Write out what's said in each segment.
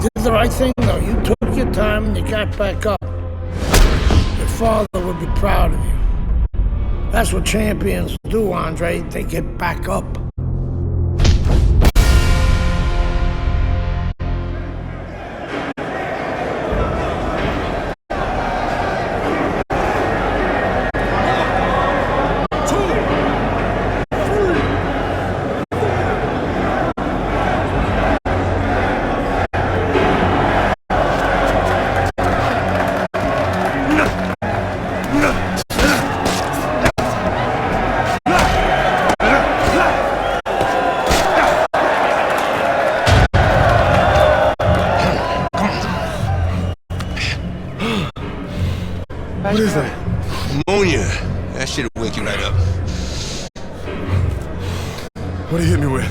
did the right thing, though. You took your time and you got back up. Your father would be proud of you. That's what champions do, Andre. They get back up. What is that? Pneumonia. That shit'll wake you right up. What did he hit me with?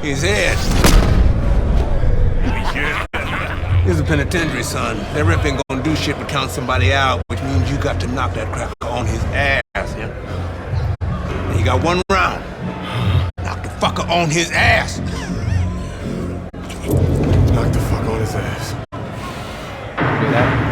His head. Here's a penitentiary, son. That rep ain't gonna do shit but count somebody out, which means you got to knock that cracker on his ass, yeah? And you got one round. Knock the fucker on his ass. Knock the fuck on his ass. Do that.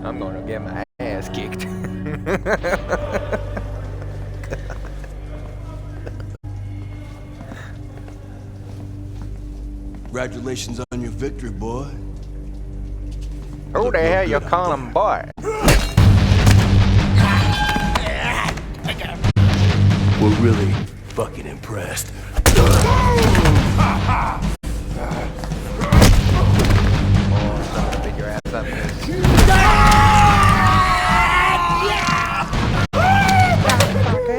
I'm gonna get my ass kicked. Congratulations on your victory, boy. Who the hell you calling boy? We're really fucking impressed. Pick your ass up.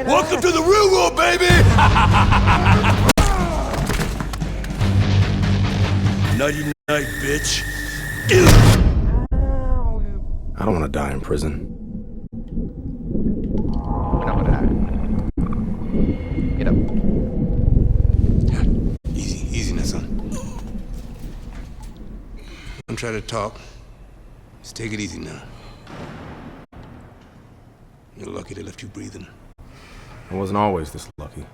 Welcome to the real world, baby! Nighty night, bitch. I don't want to die in prison. We're not gonna die. Get up. Easy now, son. Don't try to talk. Just take it easy now. You're lucky they left you breathing. I wasn't always this lucky.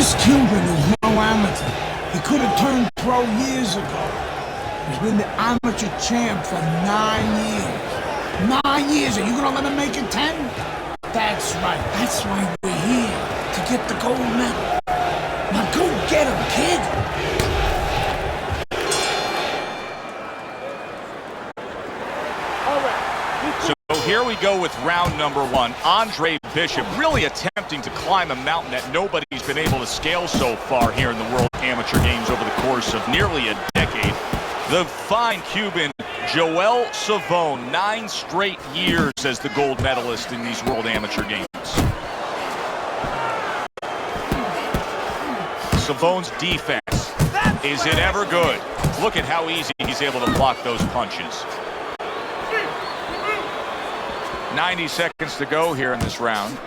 This Cuban is no amateur. He could have turned pro years ago. He's been the amateur champ for 9 years. 9 years. Are you gonna let him make it 10? That's right. That's why we're here. To get the gold medal. Now go get him, kid. So here we go with round number 1. Andre Bishop really attempting to climb a mountain that nobody's been able to scale so far here in the World Amateur Games over the course of nearly a decade. The fine Cuban Joel Savone, 9 straight years as the gold medalist in these World Amateur Games. Savone's defense, is it ever good? Look at how easy he's able to block those punches. 90 seconds to go here in this round.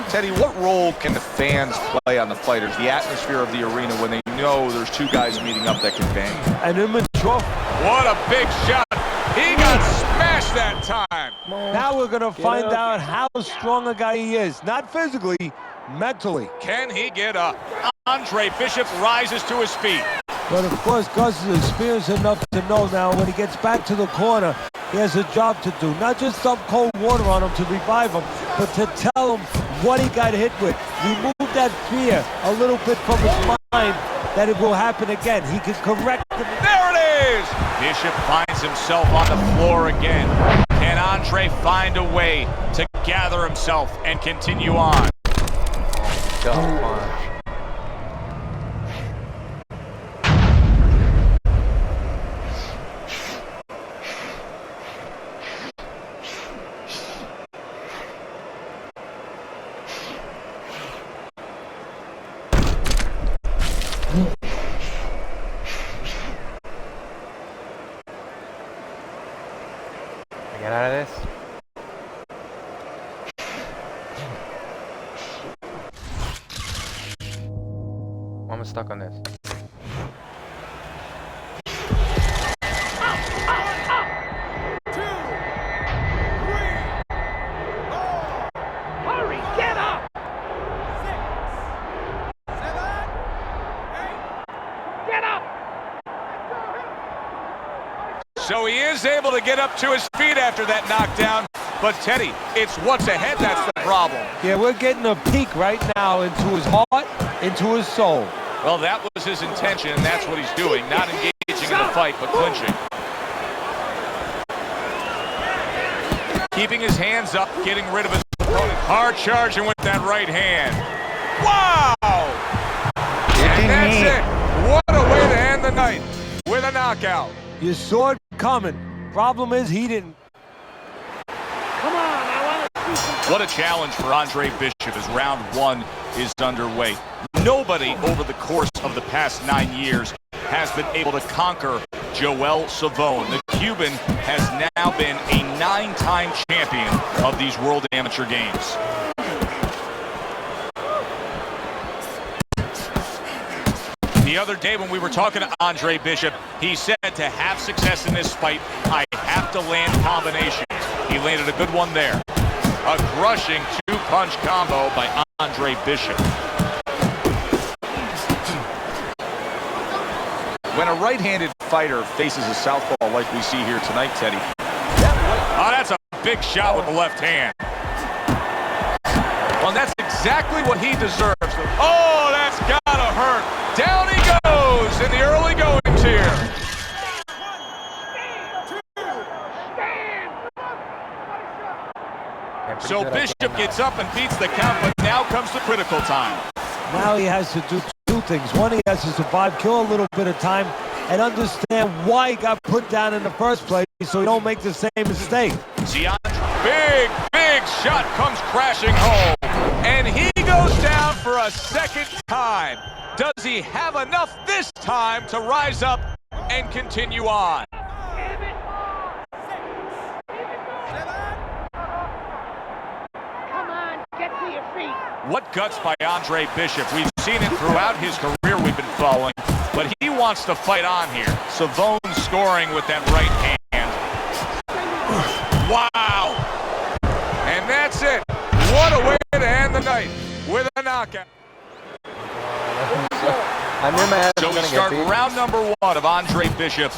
Teddy, what role can the fans play on the fighters, the atmosphere of the arena when they know there's 2 guys meeting up that can bang? And immature. What a big shot. He got smashed that time. Now we're going to find out how strong a guy he is. Not physically, mentally. Can he get up? Andre Bishop rises to his feet. But of course, Gus is experienced enough to know now when he gets back to the corner, he has a job to do. Not just dump cold water on him to revive him, but to tell him what he got hit with. Remove that fear a little bit from his mind that it will happen again. He can correct it. There it is! Bishop finds himself on the floor again. Can Andre find a way to gather himself and continue on? Dumb punch. Get out of this. I'm stuck on this. Hurry, get up! Get up! So he is able to get up to his feet after that knockdown. But Teddy, it's what's ahead that's the problem. Yeah, we're getting a peek right now into his heart, into his soul. Well, that was his intention, and that's what he's doing. Not engaging in the fight, but clinching. Keeping his hands up, getting rid of his opponent. Hard charging with that right hand. Wow! And that's it. What a way to end the night with a knockout. You saw it coming. Problem is, he didn't. Come on, I want to see some... What a challenge for Andre Bishop as round 1 is underway. Nobody over the course of the past 9 years has been able to conquer Joel Savone. The Cuban has now been a 9-time champion of these World Amateur Games. The other day when we were talking to Andre Bishop, he said to have success in this fight, I have to land combinations. He landed a good one there. A crushing 2-punch combo by Andre Bishop. When a right-handed fighter faces a southpaw like we see here tonight, Teddy. Oh, that's a big shot with the left hand. Well, that's exactly what he deserves. Oh, that's gotta hurt. Down he goes in the early goings here. So Bishop gets up and beats the count, but now comes the critical time. Now he has to do 2 things. One, he has to survive, kill a little bit of time, and understand why he got put down in the first place so he don't make the same mistake. See, big shot comes crashing home. And he goes down for a second time. Does he have enough this time to rise up and continue on? Come on, get to your feet. What guts by Andre Bishop. We've seen it throughout his career we've been following, but he wants to fight on here. Savone scoring with that right hand. Wow. And that's it. What a way tonight with a knockout. I knew my ass So was we gonna start get beat. round number 1 of Andre Bishop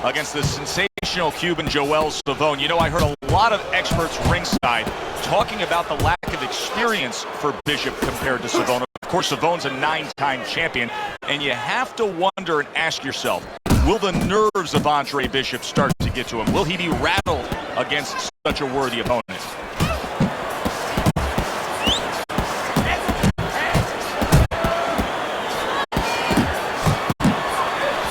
against the sensational Cuban Joel Savone. You know, I heard a lot of experts ringside talking about the lack of experience for Bishop compared to Savone. Of course, Savone's a 9-time champion, and you have to wonder and ask yourself, will the nerves of Andre Bishop start to get to him? Will he be rattled against such a worthy opponent?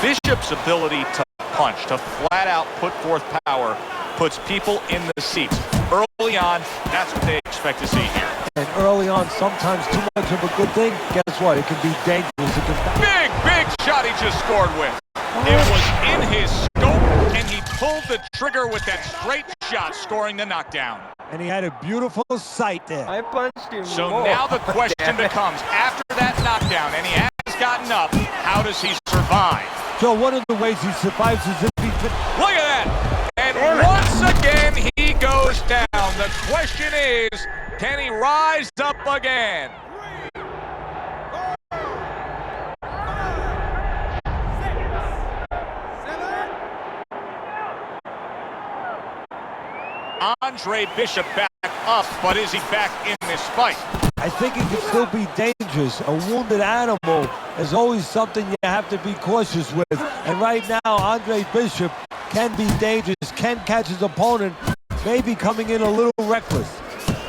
Bishop's ability to punch, to flat out put forth power, puts people in the seats. Early on, that's what they expect to see here. And early on, sometimes too much of a good thing, guess what? It can be dangerous. It can... Big shot he just scored with. It was in his scope, and he pulled the trigger with that straight shot, scoring the knockdown. And he had a beautiful sight there. I punched him So more. now the question becomes, after that knockdown, and he has gotten up, how does he survive? So one of the ways he survives is if he... Look at that! And once again, he goes down. The question is, can he rise up again? Andre Bishop back up, but is he back in this fight? I think he can still be dangerous. A wounded animal is always something you have to be cautious with. And right now, Andre Bishop can be dangerous, can catch his opponent, maybe coming in a little reckless.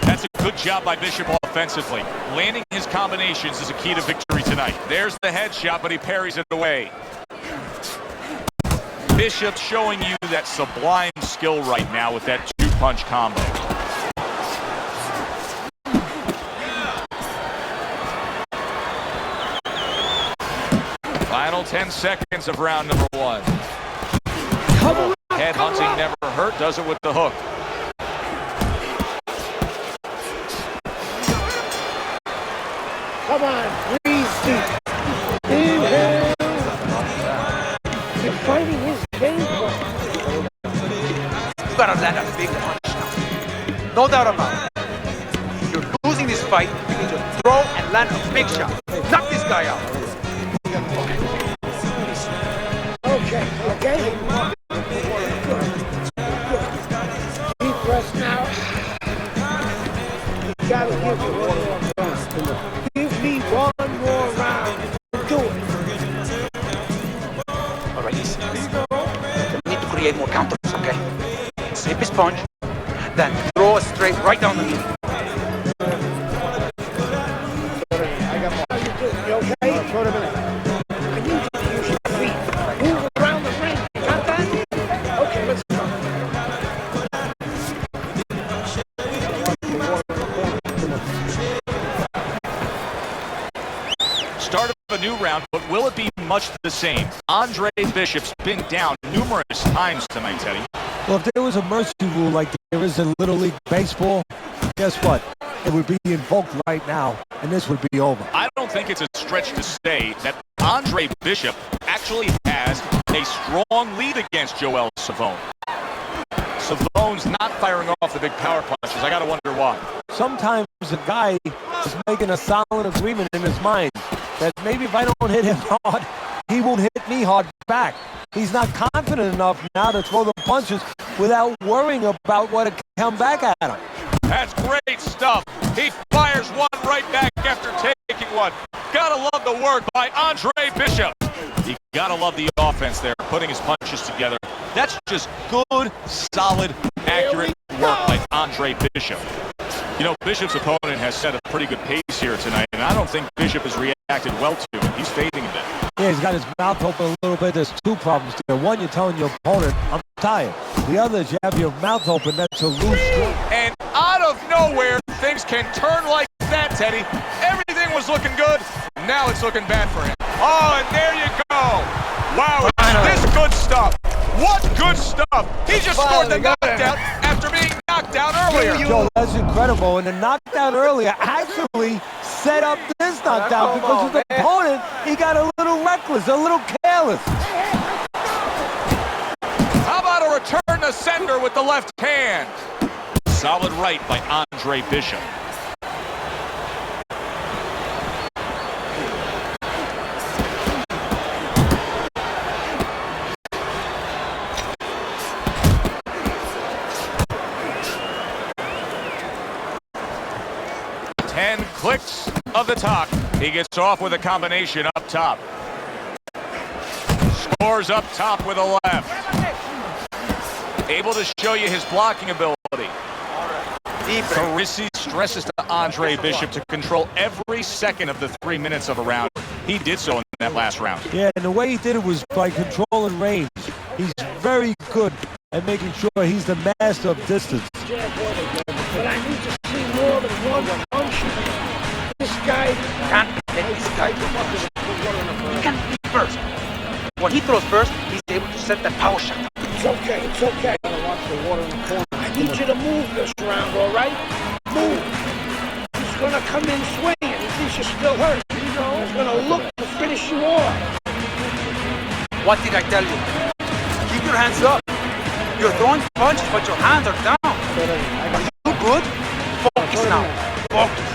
That's a good job by Bishop offensively. Landing his combinations is a key to victory tonight. There's the headshot, but he parries it away. Bishop showing you that sublime skill right now with that 2-punch combo. Final 10 seconds of round number 1. Head hunting never hurt, does it with the hook. Come on, breathe deep. Inhale. You're fighting his game. You gotta land a big punch. No doubt about it. You're losing this fight. You need to throw and land a big shot. Knock this guy out. Okay. Good. Deep breath now. You gotta give me one more round. Give me one more round. Do it. All right, listen. You need to create more counters, okay? Slip his punch, then throw a straight right down the middle. You okay? Short a minute. I need you to use your feet. Move around the ring. Got that? Okay, let's go. Start of a new round, but will it be much the same? Andre Bishop's been down numerous times tonight, Teddy. Well, if there was a mercy rule like there is in Little League Baseball, guess what? It would be invoked right now, and this would be over. I don't think it's a stretch to say that Andre Bishop actually has a strong lead against Joel Savone. Savone's not firing off the big power punches. I gotta wonder why. Sometimes a guy is making a solid agreement in his mind that maybe if I don't hit him hard, he won't hit me hard back. He's not confident enough now to throw the punches without worrying about what it can come back at him. That's great stuff. He fires one right back after taking one. Gotta love the work by Andre Bishop. You gotta love the offense there, putting his punches together. That's just good, solid, accurate work by Andre Bishop. You know, Bishop's opponent has set a pretty good pace here tonight, and I don't think Bishop has reacted well to it. He's fading a bit. Yeah, he's got his mouth open a little bit. There's two problems there. One, you're telling your opponent, I'm tired. The other is you have your mouth open. That's a loose stroke. And out of nowhere, things can turn like that, Teddy. Everything was looking good. Now it's looking bad for him. Oh, and there you go. Wow, is this good stuff? What good stuff? He just scored the knockdown after being knocked down earlier. Joe, that's incredible. And the knockdown earlier actually set up this knockdown because his opponent, he got a little reckless, a little careless. How about a return to sender with the left hand? Solid right by Andre Bishop. 10 clicks of the talk. He gets off with a combination up top. Scores up top with a left. Able to show you his blocking ability. Carisi stresses to Andre Bishop to control every second of the 3 minutes of a round. He did so in that last round. Yeah, and the way he did it was by controlling range. He's very good at making sure he's the master of distance. But I need to see more than one punch. This guy Can't let this guy do much. He can be first. When he throws first, he's able to set that power shot. It's okay, it's okay. I need you to move this round, all right? Move. He's gonna come in swinging. He thinks you're still hurt. He's gonna look to finish you off. What did I tell you? Keep your hands up. You're throwing punches, but your hands are down. Are you good? Focus now. Focus.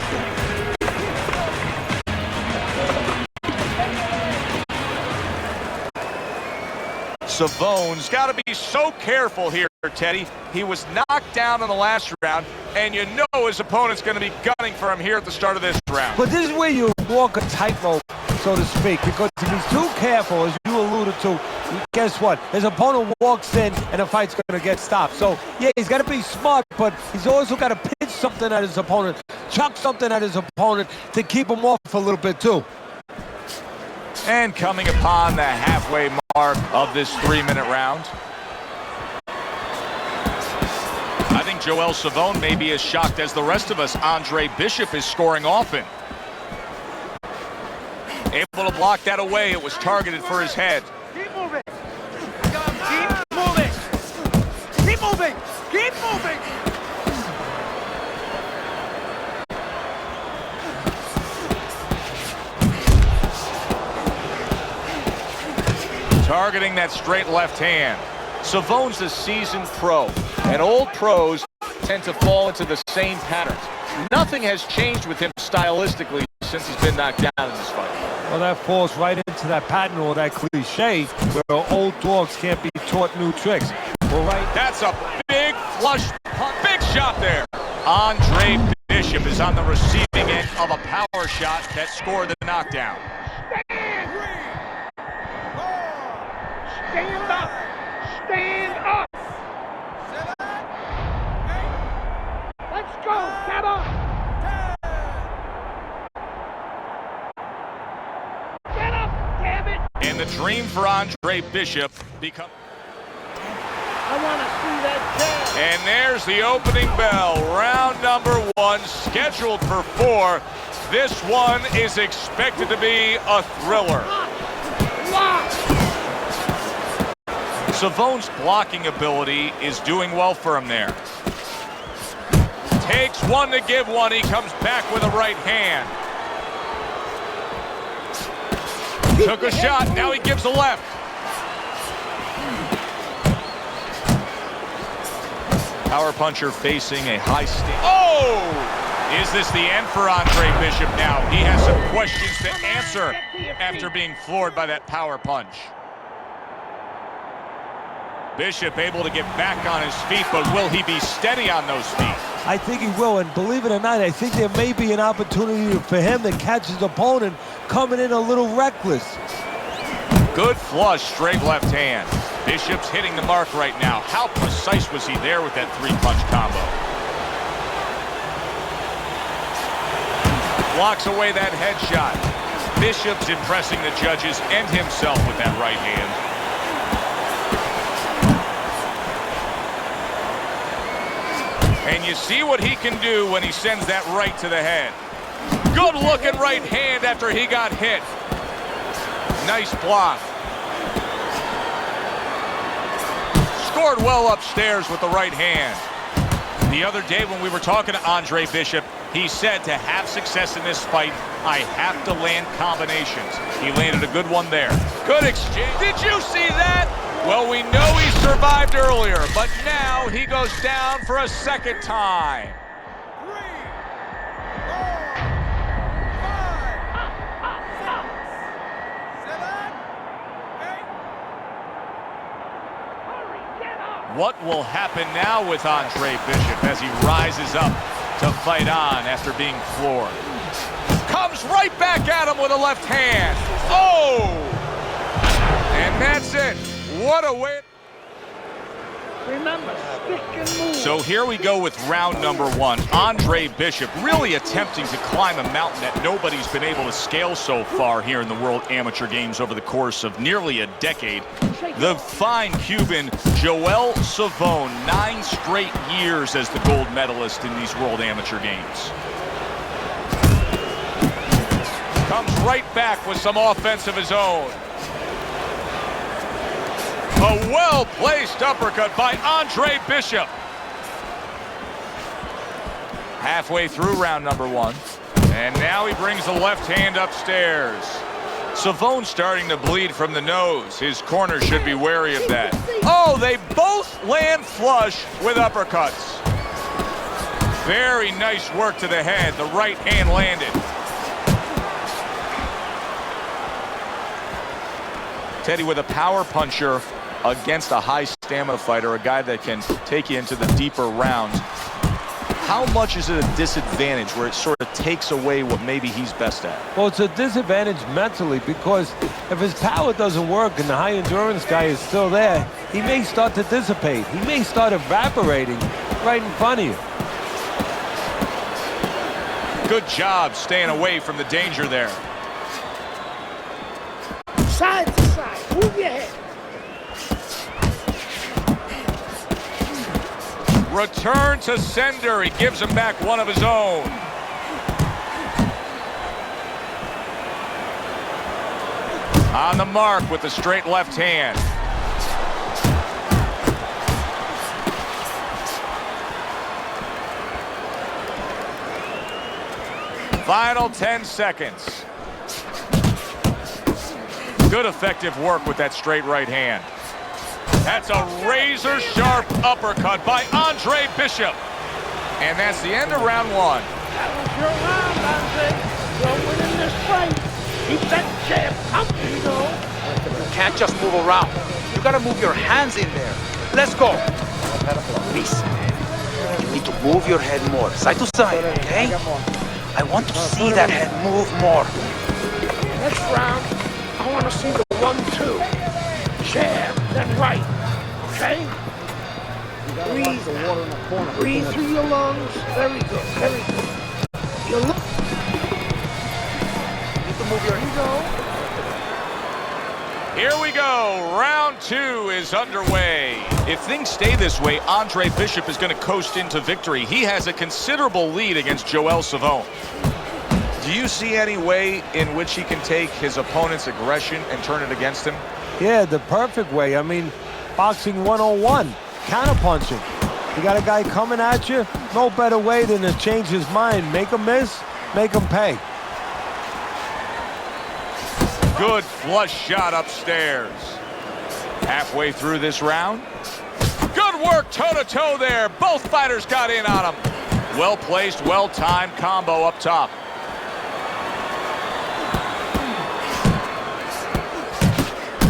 Savone's got to be so careful here, Teddy. He was knocked down in the last round, and you know his opponent's going to be gunning for him here at the start of this round. But this is where you walk a tightrope, so to speak, because if he's too careful, as you alluded to, guess what? His opponent walks in, and the fight's going to get stopped. So, yeah, he's got to be smart, but he's also got to pitch something at his opponent, chuck something at his opponent to keep him off a little bit, too. And coming upon the halfway mark of this 3-minute round, I think Joel Savone may be as shocked as the rest of us. Andre Bishop is scoring often. Able to block that away. It was targeted for his head. Keep moving. Keep moving. Keep moving. Keep moving. Targeting that straight left hand. Savone's a seasoned pro, and old pros tend to fall into the same patterns. Nothing has changed with him stylistically since he's been knocked down in this fight. Well, that falls right into that pattern or that cliche where old dogs can't be taught new tricks. Well, right. That's a big flush, big shot there. Andre Bishop is on the receiving end of a power shot that scored the knockdown. Stand up! Stand up! Let's go! Get up! Get up, damn it! And the dream for Andre Bishop become. I want to see that jab! And there's the opening bell. Round number 1, scheduled for 4. This one is expected to be a thriller. Lock! Savone's blocking ability is doing well for him there. Takes one to give one. He comes back with a right hand. Took a shot. Now he gives a left. Power puncher facing a high stand. Oh! Is this the end for Andre Bishop now? He has some questions to answer after being floored by that power punch. Bishop able to get back on his feet, but will he be steady on those feet? I think he will, and believe it or not, I think there may be an opportunity for him to catch his opponent coming in a little reckless. Good flush, straight left hand. Bishop's hitting the mark right now. How precise was he there with that 3-punch combo? Blocks away that headshot. Bishop's impressing the judges and himself with that right hand. And you see what he can do when he sends that right to the head. Good looking right hand after he got hit. Nice block. Scored well upstairs with the right hand. The other day when we were talking to Andre Bishop, he said to have success in this fight, I have to land combinations. He landed a good one there. Good exchange. Did you see that? Well, we know he survived earlier, but now he goes down for a second time. 3, 4, 5, 6, 7, 8. Hurry, get up! What will happen now with Andre Bishop as he rises up? to fight on after being floored. Comes right back at him with a left hand. Oh! And that's it. What a way. Remember, stick and move. So here we go with round number one. Andre Bishop really attempting to climb a mountain that nobody's been able to scale so far here in the World Amateur Games over the course of nearly a decade. The fine Cuban Joel Savone, 9 straight years as the gold medalist in these World Amateur Games. Comes right back with some offense of his own. A well-placed uppercut by Andre Bishop. Halfway through round number one. And now he brings the left hand upstairs. Savone starting to bleed from the nose. His corner should be wary of that. Oh, they both land flush with uppercuts. Very nice work to the head. The right hand landed. Teddy with a power puncher against a high stamina fighter, a guy that can take you into the deeper rounds. How much is it a disadvantage where it sort of takes away what maybe he's best at? Well, it's a disadvantage mentally because if his power doesn't work and the high endurance guy is still there, he may start to dissipate. He may start evaporating right in front of you. Good job staying away from the danger there. Side to side, move your head. Return to sender. He gives him back one of his own. On the mark with the straight left hand. Final 10 seconds. Good effective work with that straight right hand. That's a razor-sharp uppercut by Andre Bishop. And that's the end of round one. That was your round, Andre. You're winning this fight. Keep that jab coming, you know. You can't just move around. You gotta move your hands in there. Let's go. Please. You need to move your head more, side to side, okay? I want to see that head move more. Next round, I want to see the 1-2. Jab, then right. Okay? Breathe now. Breathe through your lungs. Very good. Very good. You look. You need to move your head. Here we go. Round two is underway. If things stay this way, Andre Bishop is going to coast into victory. He has a considerable lead against Joel Savone. Do you see any way in which he can take his opponent's aggression and turn it against him? Yeah, the perfect way. I mean, boxing 101, counterpunching. You got a guy coming at you, no better way than to change his mind. Make him miss, make him pay. Good flush shot upstairs. Halfway through this round. Good work toe-to-toe there. Both fighters got in on him. Well-placed, well-timed combo up top.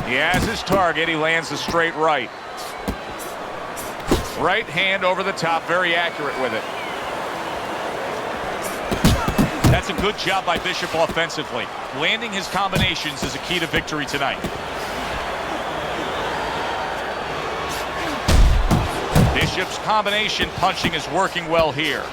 He has his target. He lands the straight right. Right hand over the top, very accurate with it. That's a good job by Bishop offensively. Landing his combinations is a key to victory tonight. Bishop's combination punching is working well here.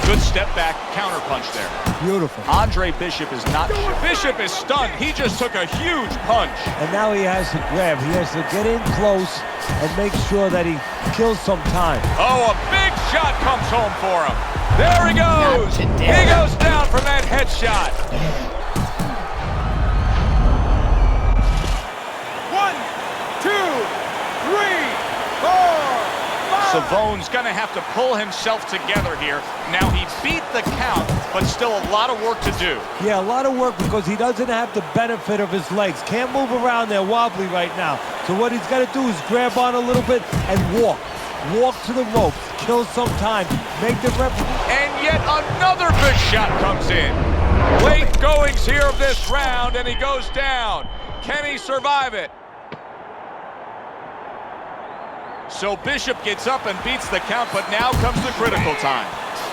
Good step back, counter punch there. Beautiful. Andre Bishop is not. Bishop is stunned. He just took a huge punch. And now he has to grab. He has to get in close and make sure that he kills some time. Oh, a big shot comes home for him. There he goes. He goes down from that headshot. 1, 2, 3, 4. Savone's going to have to pull himself together here. Now, he beat the count, but still a lot of work to do. Yeah, a lot of work because he doesn't have the benefit of his legs. Can't move around there wobbly right now. So what he's got to do is grab on a little bit and walk. Walk to the ropes, kill some time, make the referee. And yet another big shot comes in. Late goings here of this round, and he goes down. Can he survive it? So Bishop gets up and beats the count, but now comes the critical time.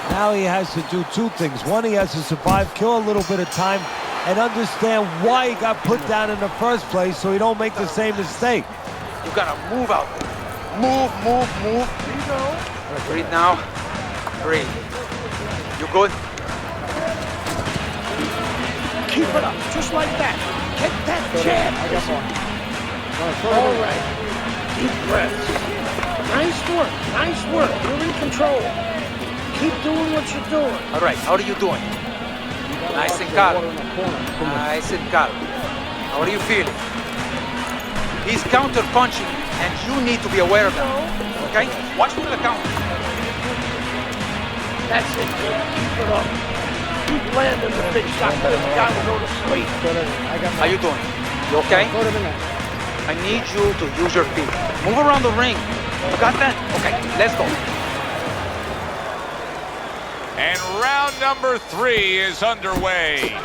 Now he has to do two things. One, he has to survive, kill a little bit of time, and understand why he got put down in the first place so he don't make the same mistake. You gotta move out there. Move, move, move. Here you go. Breathe now. Breathe. You good? Keep it up, just like that. Get that jab. All right. Deep breaths. Nice work, nice work. You're in control. Keep doing what you're doing. All right, how are you doing? Nice and calm. Nice and calm. How are you feeling? He's counter-punching, and you need to be aware of that. Okay? Watch for the counter. That's it, kid. Keep it up. Keep landing the big shot. Let the guy will go to sleep. How you doing? You okay? I need you to use your feet. Move around the ring. You got that? Okay, let's go. And round number 3 is underway.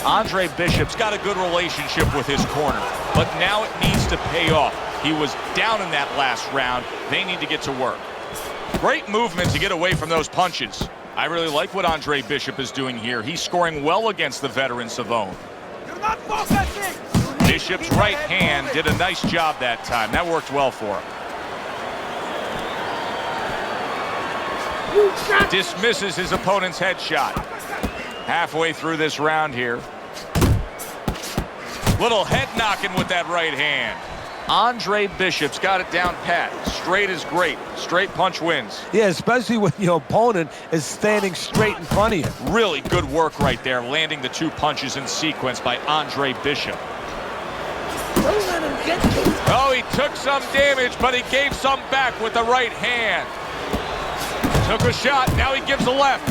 Andre Bishop's got a good relationship with his corner, but now it needs to pay off. He was down in that last round. They need to get to work. Great movement to get away from those punches. I really like what Andre Bishop is doing here. He's scoring well against the veteran Savone. Bishop's right hand did a nice job that time. That worked well for him. Dismisses his opponent's headshot. Halfway through this round here. Little head knocking with that right hand. Andre Bishop's got it down pat. Straight is great. Straight punch wins. Yeah, especially when your opponent is standing straight in front of you. Really good work right there, landing the 2 punches in sequence by Andre Bishop. Don't let him get to you. Oh, he took some damage, but he gave some back with the right hand. Took a shot, now he gives a left.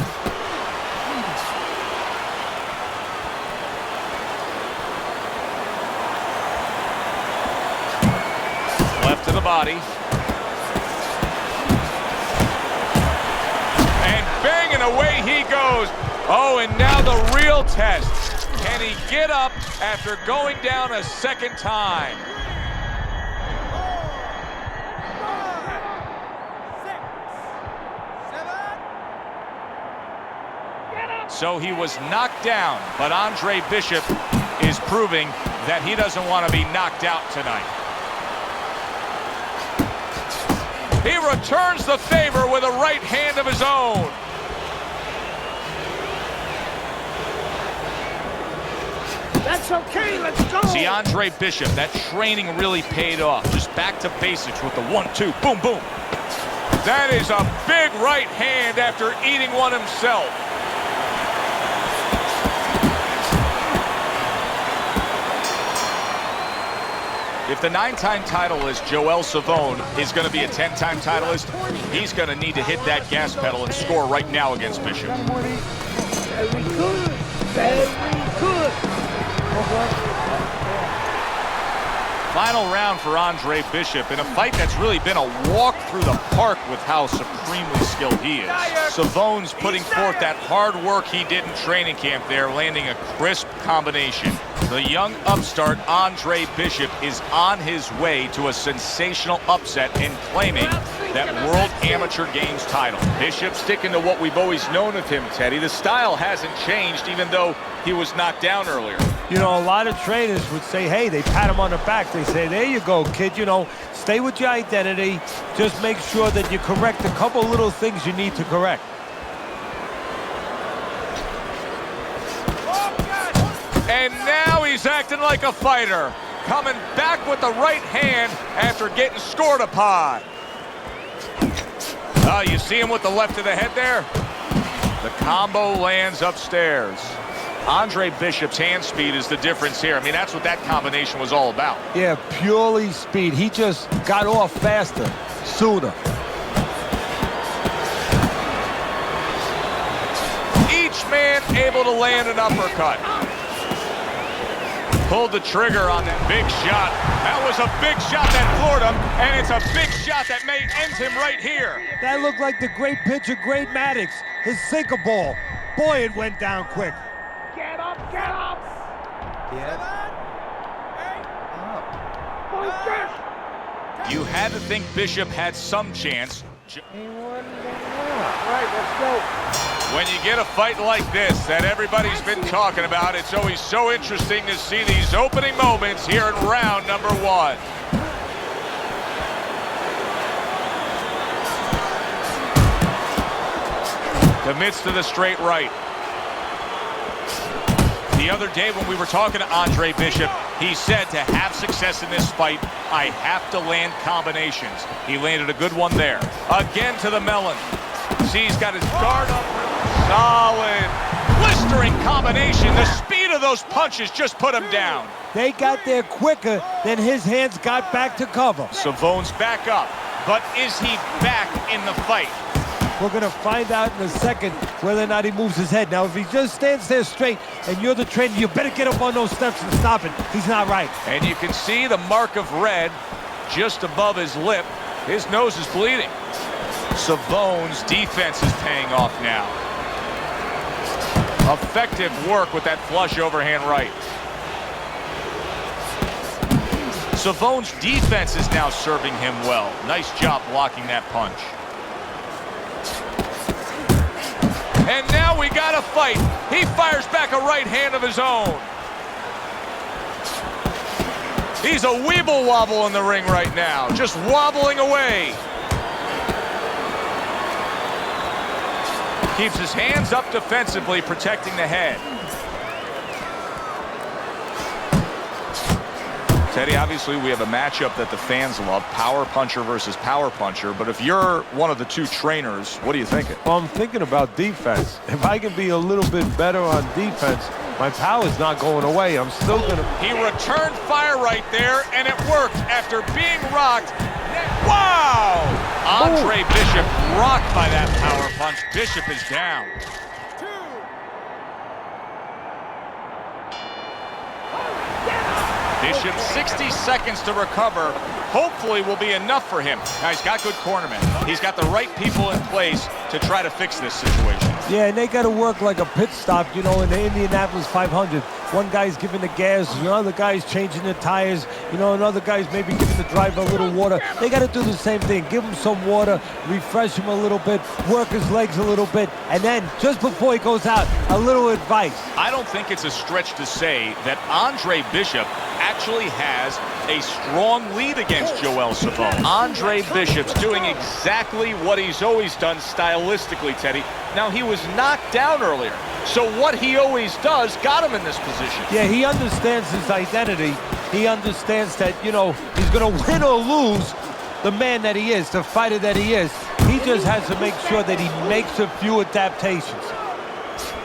Left to the body. And banging away he goes. Oh, and now the real test. Can he get up after going down a second time? So he was knocked down, but Andre Bishop is proving that he doesn't want to be knocked out tonight. He returns the favor with a right hand of his own. That's okay, let's go. See, Andre Bishop, that training really paid off. Just back to basics with the 1-2, boom, boom. That is a big right hand after eating one himself. If the 9-time titleist Joel Savone is going to be a 10-time titleist, he's going to need to hit that gas pedal and score right now against Bishop. Very good. Very good. Final round for Andre Bishop in a fight that's really been a walk through the park with how supremely skilled he is. Savone's putting forth that hard work he did in training camp there, landing a crisp combination. The young upstart Andre Bishop is on his way to a sensational upset and claiming that World Amateur Games title. Bishop sticking to what we've always known of him, Teddy. The style hasn't changed even though he was knocked down earlier. You know, a lot of trainers would say, hey, they pat him on the back. They say, there you go, kid. You know, stay with your identity. Just make sure that you correct a couple little things you need to correct. And now he's acting like a fighter. Coming back with the right hand after getting scored upon. Oh, you see him with the left of the head there? The combo lands upstairs. Andre Bishop's hand speed is the difference here. I mean, that's what that combination was all about. Yeah, purely speed. He just got off faster, sooner. Each man able to land an uppercut. Pulled the trigger on that big shot. That was a big shot that floored him, and it's a big shot that may end him right here. That looked like the great pitcher, Great Maddox, his sinker ball. Boy, it went down quick. Get up, get up. Get up. Focus. You had to think Bishop had some chance. Right, let's go. When you get a fight like this that everybody's been talking about, it's always so interesting to see these opening moments here in round number 1. Commits to the straight right. The other day when we were talking to Andre Bishop, he said to have success in this fight, I have to land combinations. He landed a good one there. Again to the melon. See, he's got his guard up. Solid. Blistering combination. The speed of those punches just put him down. They got there quicker than his hands got back to cover. Savone's back up. But is he back in the fight? We're going to find out in a second whether or not he moves his head. Now, if he just stands there straight and you're the trainer, you better get up on those steps and stop it. He's not right. And you can see the mark of red just above his lip. His nose is bleeding. Savone's defense is paying off now. Effective work with that flush overhand right. Savone's defense is now serving him well. Nice job blocking that punch. And now we got a fight. He fires back a right hand of his own. He's a weeble wobble in the ring right now, just wobbling away. Keeps his hands up defensively, protecting the head. Teddy, obviously we have a matchup that the fans love, power puncher versus power puncher, but if you're one of the two trainers, what are you thinking? Well, I'm thinking about defense. If I can be a little bit better on defense, my power's not going away. I'm still gonna... He returned fire right there, and it worked after being rocked. Wow! Andre Bishop rocked by that power punch. Bishop is down. Bishop, 60 seconds to recover. Hopefully will be enough for him. Now, he's got good cornermen. He's got the right people in place to try to fix this situation. Yeah, and they got to work like a pit stop, you know, in the Indianapolis 500. One guy's giving the gas, the other guy's changing the tires, you know, another guy's maybe giving the driver a little water. They got to do the same thing. Give him some water, refresh him a little bit, work his legs a little bit, and then just before he goes out, a little advice. I don't think it's a stretch to say that Andre Bishop actually has a strong lead against Joel Savone. Andre Bishop's doing exactly what he's always done stylistically, Teddy. Now, he was knocked down earlier, so what he always does got him in this position. Yeah, he understands his identity. He understands that, you know, he's going to win or lose the man that he is, the fighter that he is. He just has to make sure that he makes a few adaptations.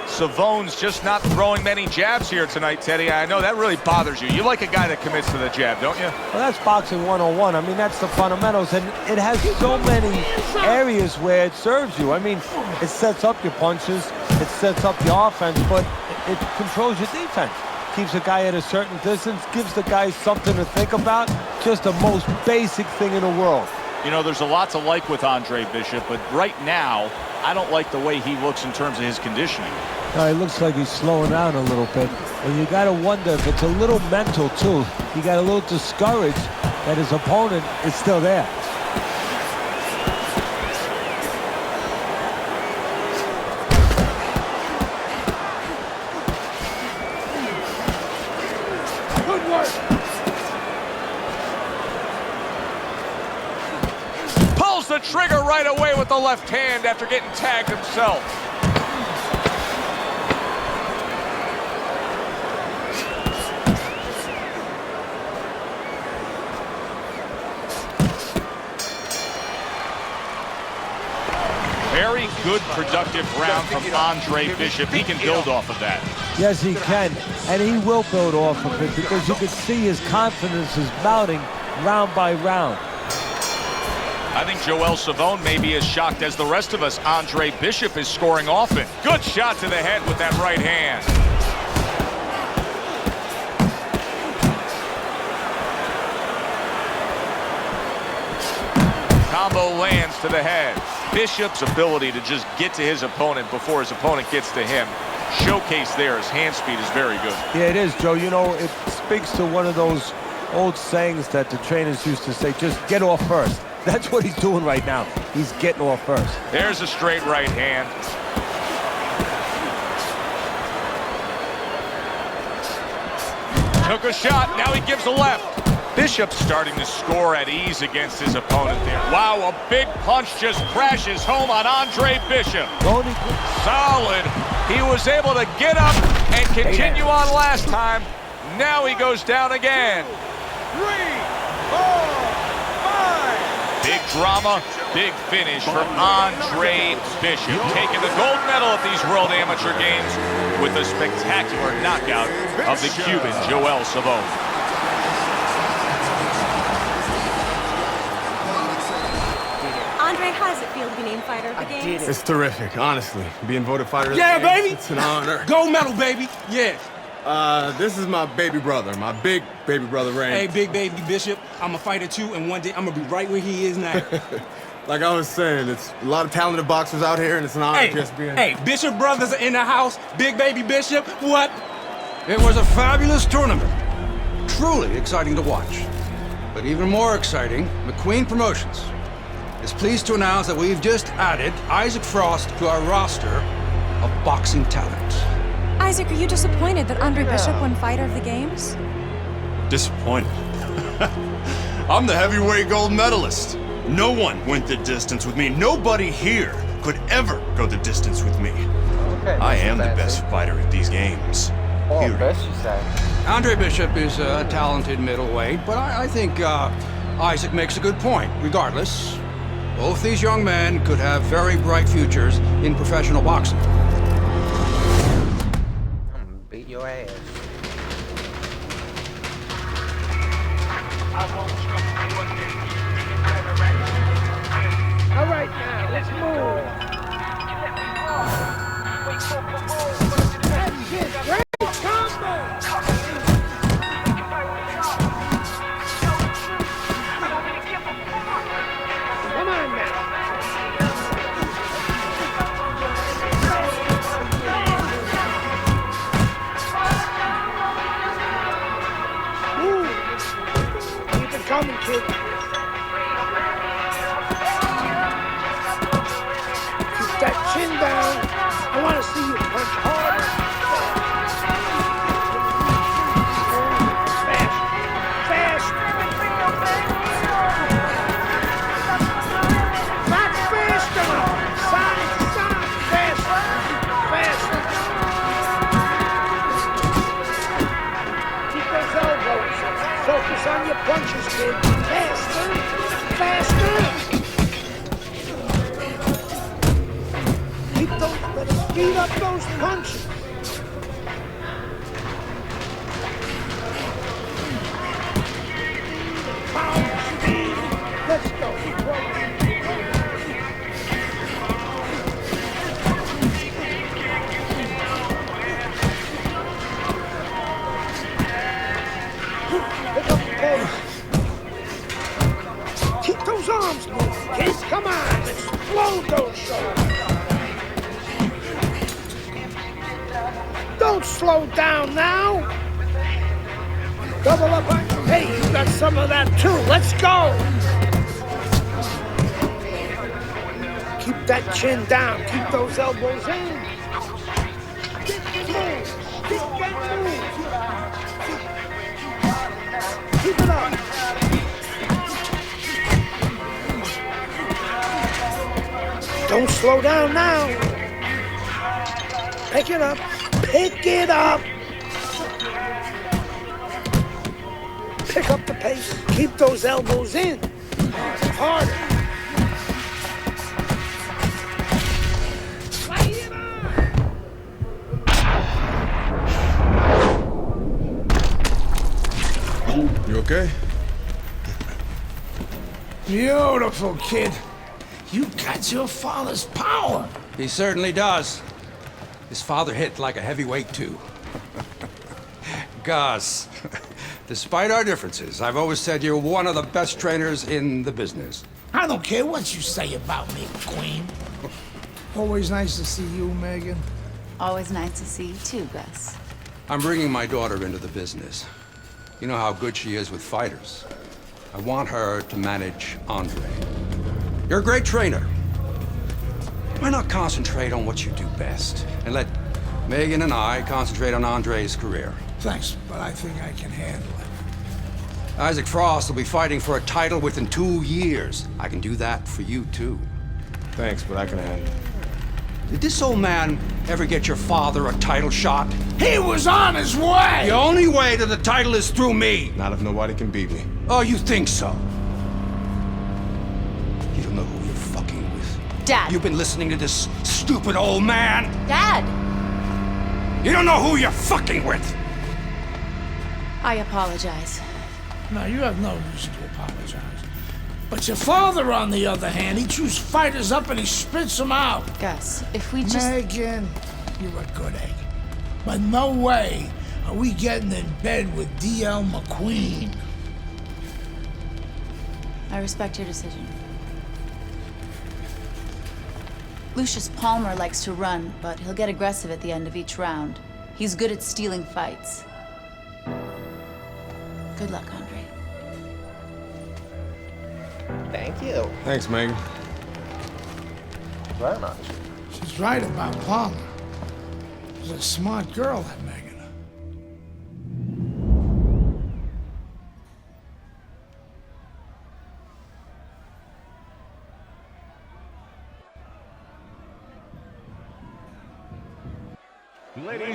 Savone's just not throwing many jabs here tonight, Teddy. I know that really bothers you. You like a guy that commits to the jab, don't you? Well, that's boxing 101. I mean, that's the fundamentals, and it has so many areas where it serves you. I mean, it sets up your punches, it sets up your offense, but it controls your defense. Keeps a guy at a certain distance, gives the guy something to think about. Just the most basic thing in the world. You know, there's a lot to like with Andre Bishop, but right now, I don't like the way he looks in terms of his conditioning. It looks like he's slowing down a little bit. And you got to wonder if it's a little mental, too. He got a little discouraged that his opponent is still there. Good work. Pulls the trigger right away with the left hand after getting tagged himself. Very good, productive round from Andre Bishop. He can build off of that. Yes, he can, and he will build off of it because you can see his confidence is mounting round by round. I think Joel Savone may be as shocked as the rest of us. Andre Bishop is scoring often. Good shot to the head with that right hand. Combo lands to the head. Bishop's ability to just get to his opponent before his opponent gets to him. Showcase there, his hand speed is very good. Yeah, it is, Joe. You know, it speaks to one of those old sayings that the trainers used to say, just get off first. That's what he's doing right now. He's getting off first. There's a straight right hand. Took a shot, now he gives a left. Bishop starting to score at ease against his opponent there. Wow, a big punch just crashes home on Andre Bishop. Solid. He was able to get up and continue on last time. Now he goes down again. 3, 4, 5. Big drama, big finish for Andre Bishop, taking the gold medal at these World Amateur Games with a spectacular knockout of the Cuban Joel Savone. Andre, how does it feel to be named fighter of the games? It's terrific, honestly. Being voted fighter of the Yeah, games, baby. It's an honor. Gold medal, baby. Yeah. This is my baby brother, my big baby brother, Rain. Hey, big baby Bishop, I'm a fighter too, and one day I'm gonna be right where he is now. Like I was saying, it's a lot of talented boxers out here, and it's an honor just being... Hey, Bishop brothers are in the house. Big baby Bishop, what? It was a fabulous tournament. Truly exciting to watch. But even more exciting, McQueen Promotions is pleased to announce that we've just added Isaac Frost to our roster of boxing talent. Isaac, are you disappointed that Andre Bishop won fighter of the games? Disappointed. I'm the heavyweight gold medalist. No one went the distance with me. Nobody here could ever go the distance with me. Okay, I am the best fighter at these games. Oh, Period. best you say. Andre Bishop is a talented middleweight, but I think Isaac makes a good point. Regardless, both these young men could have very bright futures in professional boxing. I'm gonna beat your ass. All right, now, let's move. That's it. Great combo. Come on now. Move. Keep it coming, kid. That chin down. I want to see you punch harder. Fast. Fast. Not fast enough. Side to side. Fast. Fast. Keep those elbows. Focus on your punches, kid. Faster. Faster. Speed up those punches. Power, speed. Let's go. Pick up the pace. Keep those arms moving, kids. Come on. Explode those shoulders. Don't slow down now. Double up on... Hey, you got some of that too. Let's go. Keep that chin down. Keep those elbows in. Keep that move. Keep it up. Don't slow down now. Pick it up. Pick it up. Pick up the pace. Keep those elbows in. Harder. Lay it on. You okay? Beautiful, kid. You got your father's power. He certainly does. His father hit like a heavyweight, too. Gus, despite our differences, I've always said you're one of the best trainers in the business. I don't care what you say about me, Queen. Always nice to see you, Megan. Always nice to see you too, Gus. I'm bringing my daughter into the business. You know how good she is with fighters. I want her to manage Andre. You're a great trainer. Why not concentrate on what you do best and let Megan and I concentrate on Andre's career? Thanks, but I think I can handle it. Isaac Frost will be fighting for a title within 2 years. I can do that for you, too. Thanks, but I can handle it. Did this old man ever get your father a title shot? He was on his way! The only way to the title is through me! Not if nobody can beat me. Oh, you think so? You don't know who you're fucking with. Dad. You've been listening to this stupid old man. Dad! You don't know who you're fucking with. I apologize. No, you have no reason to apologize. But your father, on the other hand, he chews fighters up and he spits them out. Gus, if we just... Megan, you're a good egg. But no way are we getting in bed with D.L. McQueen. I respect your decision. Lucius Palmer likes to run, but he'll get aggressive at the end of each round. He's good at stealing fights. Good luck, Andre. Thank you. Thanks, Megan. Very much. She's right about Palmer. She's a smart girl, that Megan.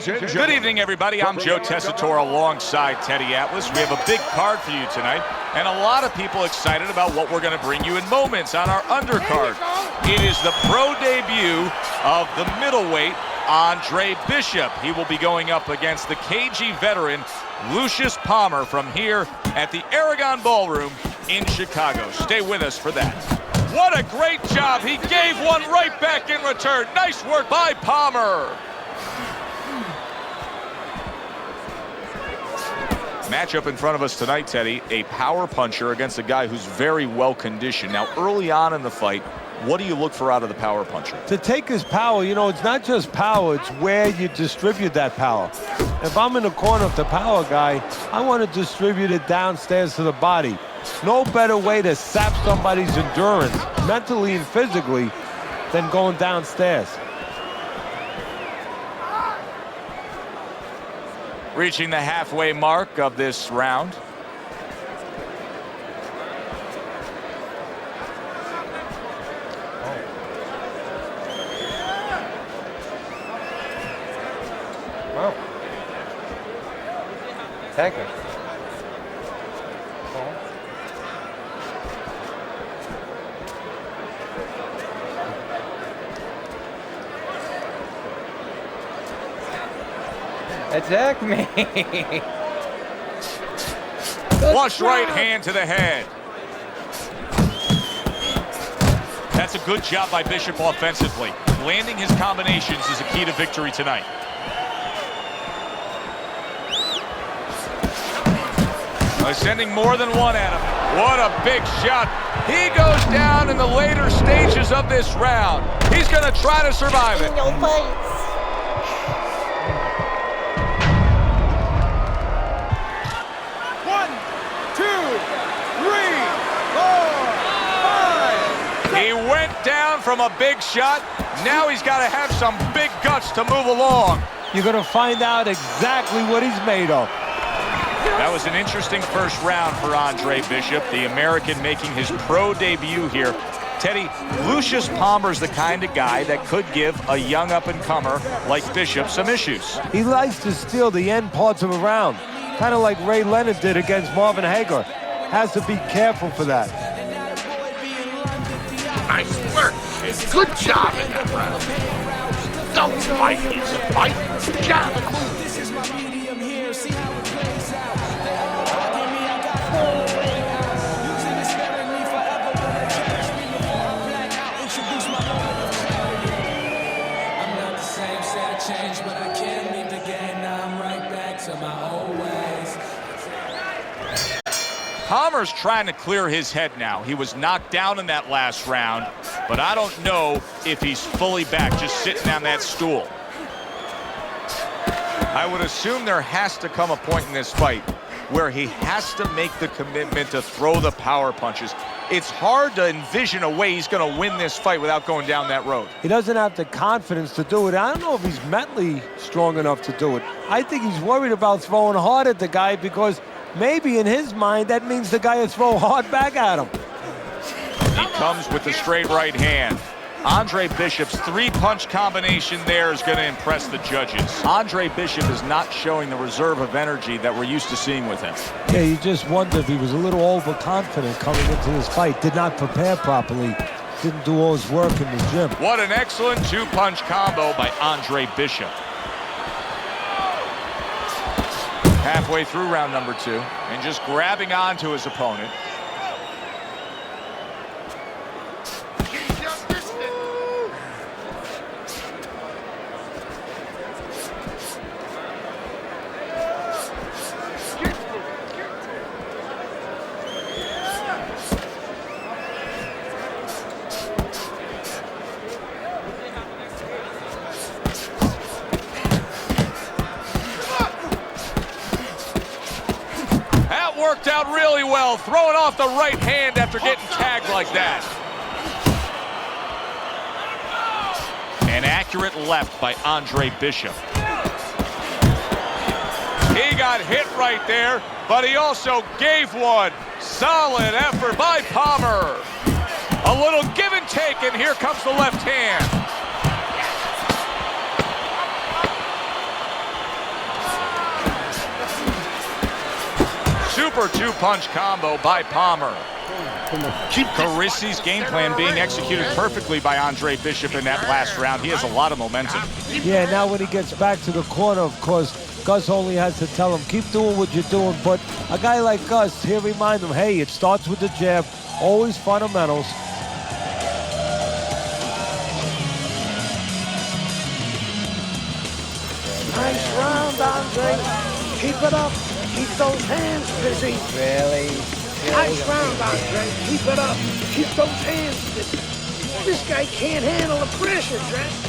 Good evening, everybody. I'm Joe Tessitore alongside Teddy Atlas. We have a big card for you tonight, and a lot of people excited about what we're going to bring you in moments on our undercard. It is the pro debut of the middleweight, Andre Bishop. He will be going up against the KG veteran, Lucius Palmer, from here at the Aragon Ballroom in Chicago. Stay with us for that. What a great job. He gave one right back in return. Nice work by Palmer. Matchup in front of us tonight, Teddy, a power puncher against a guy who's very well conditioned. Now, early on in the fight, what do you look for out of the power puncher? To take his power, you know, it's not just power, it's where you distribute that power. If I'm in the corner of the power guy, I want to distribute it downstairs to the body. No better way to sap somebody's endurance, mentally and physically, than going downstairs. Reaching the halfway mark of this round. Wow. Technical. Attack me. Flush right hand to the head. That's a good job by Bishop offensively. Landing his combinations is a key to victory tonight. Sending more than one at him. What a big shot. He goes down in the later stages of this round. He's going to try to survive it. He went down from a big shot. Now he's got to have some big guts to move along. You're going to find out exactly what he's made of. That was an interesting first round for Andre Bishop, the American making his pro debut here. Teddy, Lucius Palmer's the kind of guy that could give a young up-and-comer like Bishop some issues. He likes to steal the end parts of a round, kind of like Ray Leonard did against Marvin Hagler. Has to be careful for that. Nice work. Good job in that round. Don't fight is fight. Job. Palmer's trying to clear his head now. He was knocked down in that last round, but I don't know if he's fully back, just sitting on that stool. I would assume there has to come a point in this fight where he has to make the commitment to throw the power punches. It's hard to envision a way he's going to win this fight without going down that road. He doesn't have the confidence to do it. I don't know if he's mentally strong enough to do it. I think he's worried about throwing hard at the guy because maybe in his mind that means the guy will throw hard back at him. He comes with the straight right hand. Andre Bishop's three-punch combination there is going to impress the judges. Andre Bishop is not showing the reserve of energy that we're used to seeing with him. Yeah, you just wonder if he was a little overconfident coming into this fight. Did not prepare properly. Didn't do all his work in the gym. What an excellent two-punch combo by Andre Bishop. Halfway through round number 2 and just grabbing onto his opponent. Worked out really well, throwing off the right hand after getting tagged like that. An accurate left by Andre Bishop. He got hit right there, but he also gave one. Solid effort by Palmer. A little give and take, and here comes the left hand. Super two-punch combo by Palmer. Carisi's game plan being executed perfectly by Andre Bishop in that last round. He has a lot of momentum. Yeah, now when he gets back to the corner, of course, Gus only has to tell him, keep doing what you're doing. But a guy like Gus, he'll remind him, hey, it starts with the jab, always fundamentals. Nice round, Andre. Keep it up. Keep those hands busy. Really? Nice round, Andre. Keep it up. Keep those hands busy. This guy can't handle the pressure, Trent.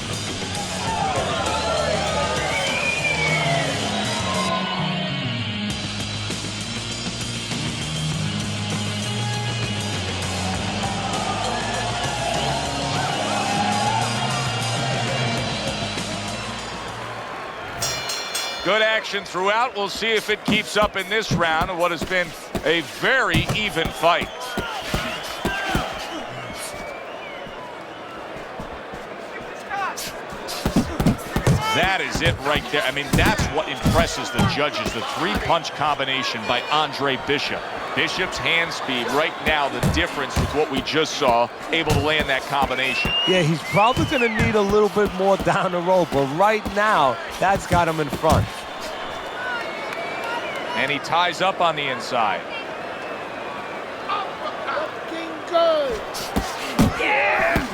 Good action throughout. We'll see if it keeps up in this round of what has been a very even fight. That is it right there. I mean, that's what impresses the judges, the three-punch combination by Andre Bishop. Bishop's hand speed right now, the difference with what we just saw, able to land that combination. Yeah, he's probably going to need a little bit more down the road, but right now, that's got him in front. And he ties up on the inside. Looking good. Yeah!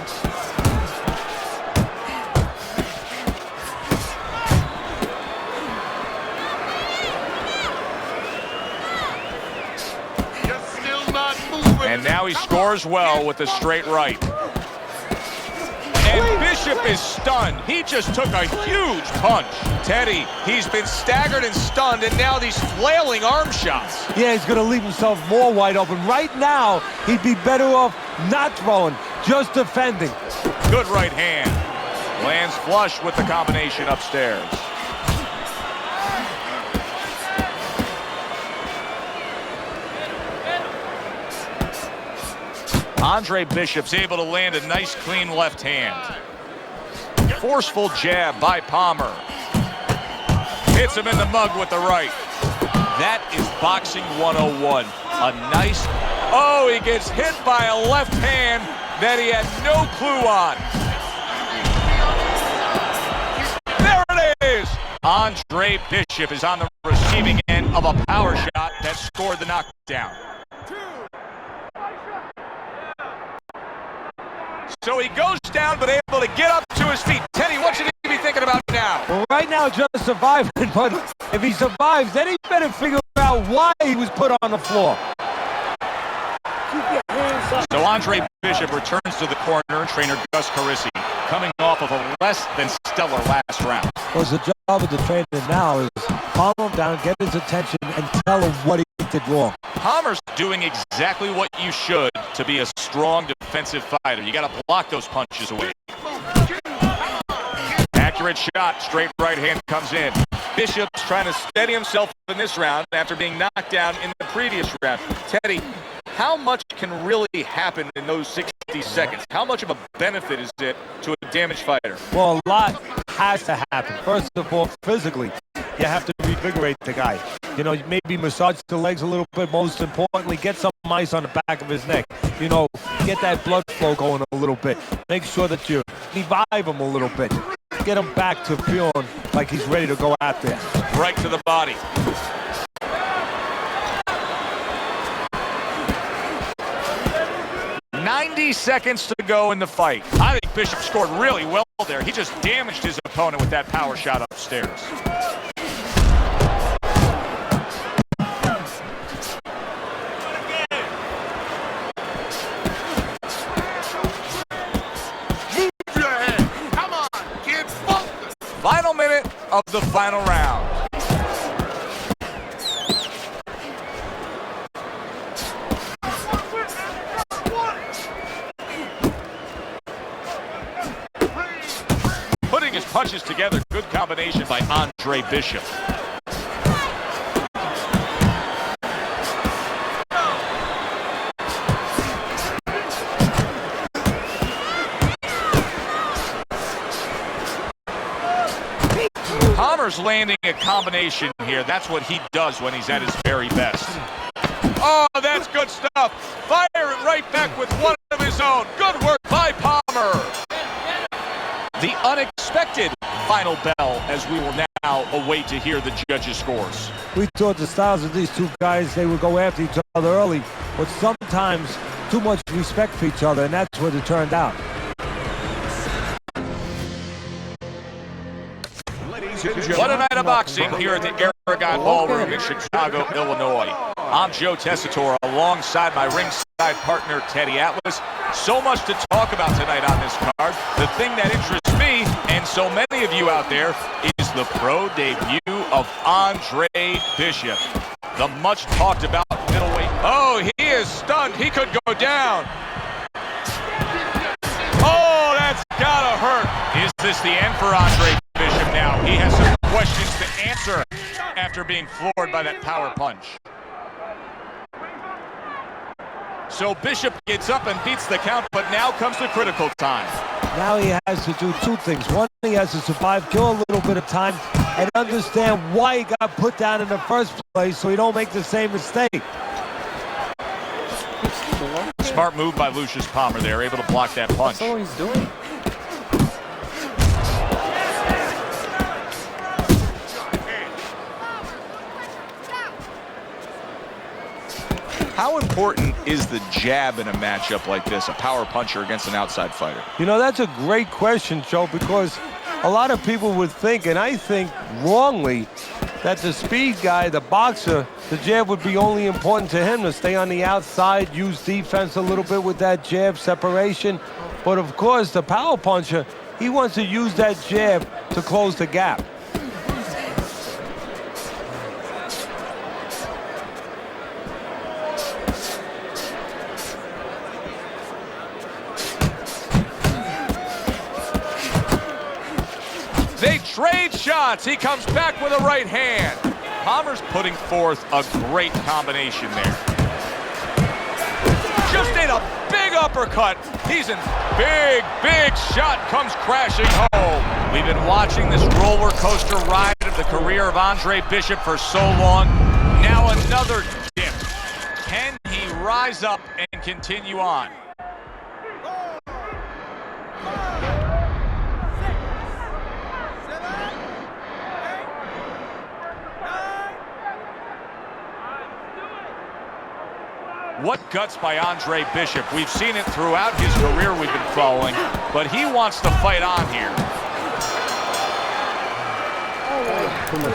And now he scores well with the straight right. And Bishop is stunned. He just took a huge punch. Teddy, he's been staggered and stunned, and now these flailing arm shots. Yeah, he's going to leave himself more wide open. Right now, he'd be better off not throwing, just defending. Good right hand. Lands flush with the combination upstairs. Andre Bishop's able to land a nice, clean left hand. Forceful jab by Palmer. Hits him in the mug with the right. That is boxing 101. A nice... Oh, he gets hit by a left hand that he had no clue on. There it is! Andre Bishop is on the receiving end of a power shot that scored the knockdown. So he goes down, but able to get up to his feet. Teddy, what should he be thinking about now? Well, right now, just surviving, but if he survives, then he better figure out why he was put on the floor. Keep your hands up. So Andre Bishop returns to the corner, trainer Gus Carisi, coming off of a less than stellar last round. Well, the job of the trainer now is Calm him down, get his attention, and tell him what he did wrong. Palmer's doing exactly what you should to be a strong defensive fighter. You got to block those punches away. Accurate shot, straight right hand comes in. Bishop's trying to steady himself in this round after being knocked down in the previous round. Teddy, how much can really happen in those 60 seconds? How much of a benefit is it to a damaged fighter? Well, a lot has to happen. First of all, physically, you have to revigorate the guy. You know, maybe massage the legs a little bit. Most importantly, get some ice on the back of his neck. You know, get that blood flow going a little bit. Make sure that you revive him a little bit. Get him back to feeling like he's ready to go out there. Right to the body. "90 seconds to go in the fight." I think Bishop scored really well there. He just damaged his opponent with that power shot upstairs. Final minute of the final round. Putting his punches together, good combination by Andre Bishop. Palmer's landing a combination here. That's what he does when he's at his very best. Oh, that's good stuff. Fire it right back with one of his own. Good work by Palmer. The unexpected final bell as we will now await to hear the judges' scores. We thought the styles of these two guys, they would go after each other early, but sometimes too much respect for each other, and that's what it turned out. What a night of boxing here at the Aragon Ballroom in Chicago, Illinois. I'm Joe Tessitore alongside my ringside partner, Teddy Atlas. So much to talk about tonight on this card. The thing that interests me, and so many of you out there, is the pro debut of Andre Bishop. The much talked about middleweight. Oh, he is stunned. He could go down. Oh, that's gotta hurt. Is this the end for Andre Bishop now? He has some questions to answer after being floored by that power punch. So Bishop gets up and beats the count, but now comes the critical time. Now he has to do two things. One, he has to survive, kill a little bit of time, and understand why he got put down in the first place so he don't make the same mistake. Smart move by Lucius Palmer there, able to block that punch. That's all he's doing. How important is the jab in a matchup like this, a power puncher against an outside fighter? You know, that's a great question, Joe, because a lot of people would think, and I think wrongly, that the speed guy, the boxer, the jab would be only important to him to stay on the outside, use defense a little bit with that jab separation. But of course, the power puncher, he wants to use that jab to close the gap. They trade shots. He comes back with a right hand. Palmer's putting forth a great combination there. Just ate a big uppercut. He's in big shot comes crashing home. We've been watching this roller coaster ride of the career of Andre Bishop for so long. Now another dip. Can he rise up and continue on? What guts by Andre Bishop. We've seen it throughout his career we've been following, but he wants to fight on here.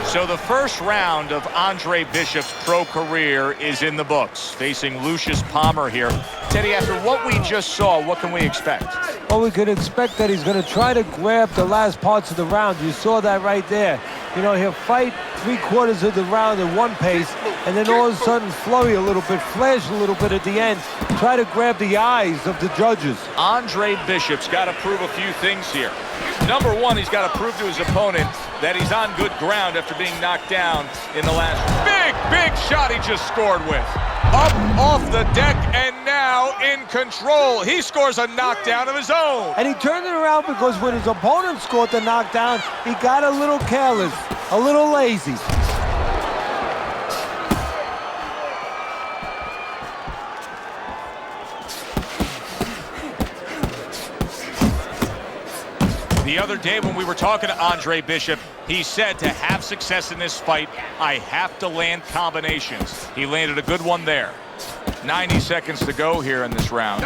So the first round of Andre Bishop's pro career is in the books, facing Lucius Palmer here. Teddy, after what we just saw, what can we expect? Well, we could expect that he's going to try to grab the last parts of the round. You saw that right there. You know, he'll fight 3/4 of the round at one pace, and then all of a sudden flurry a little bit, flash a little bit at the end, try to grab the eyes of the judges. Andre Bishop's got to prove a few things here. Number one, he's got to prove to his opponent that he's on good ground after being knocked down in the last big shot he just scored with. Up off the deck and now in control. He scores a knockdown of his own. And he turned it around because when his opponent scored the knockdown, he got a little careless, a little lazy. The other day when we were talking to Andre Bishop, he said to have success in this fight, I have to land combinations. He landed a good one there. 90 seconds to go here in this round.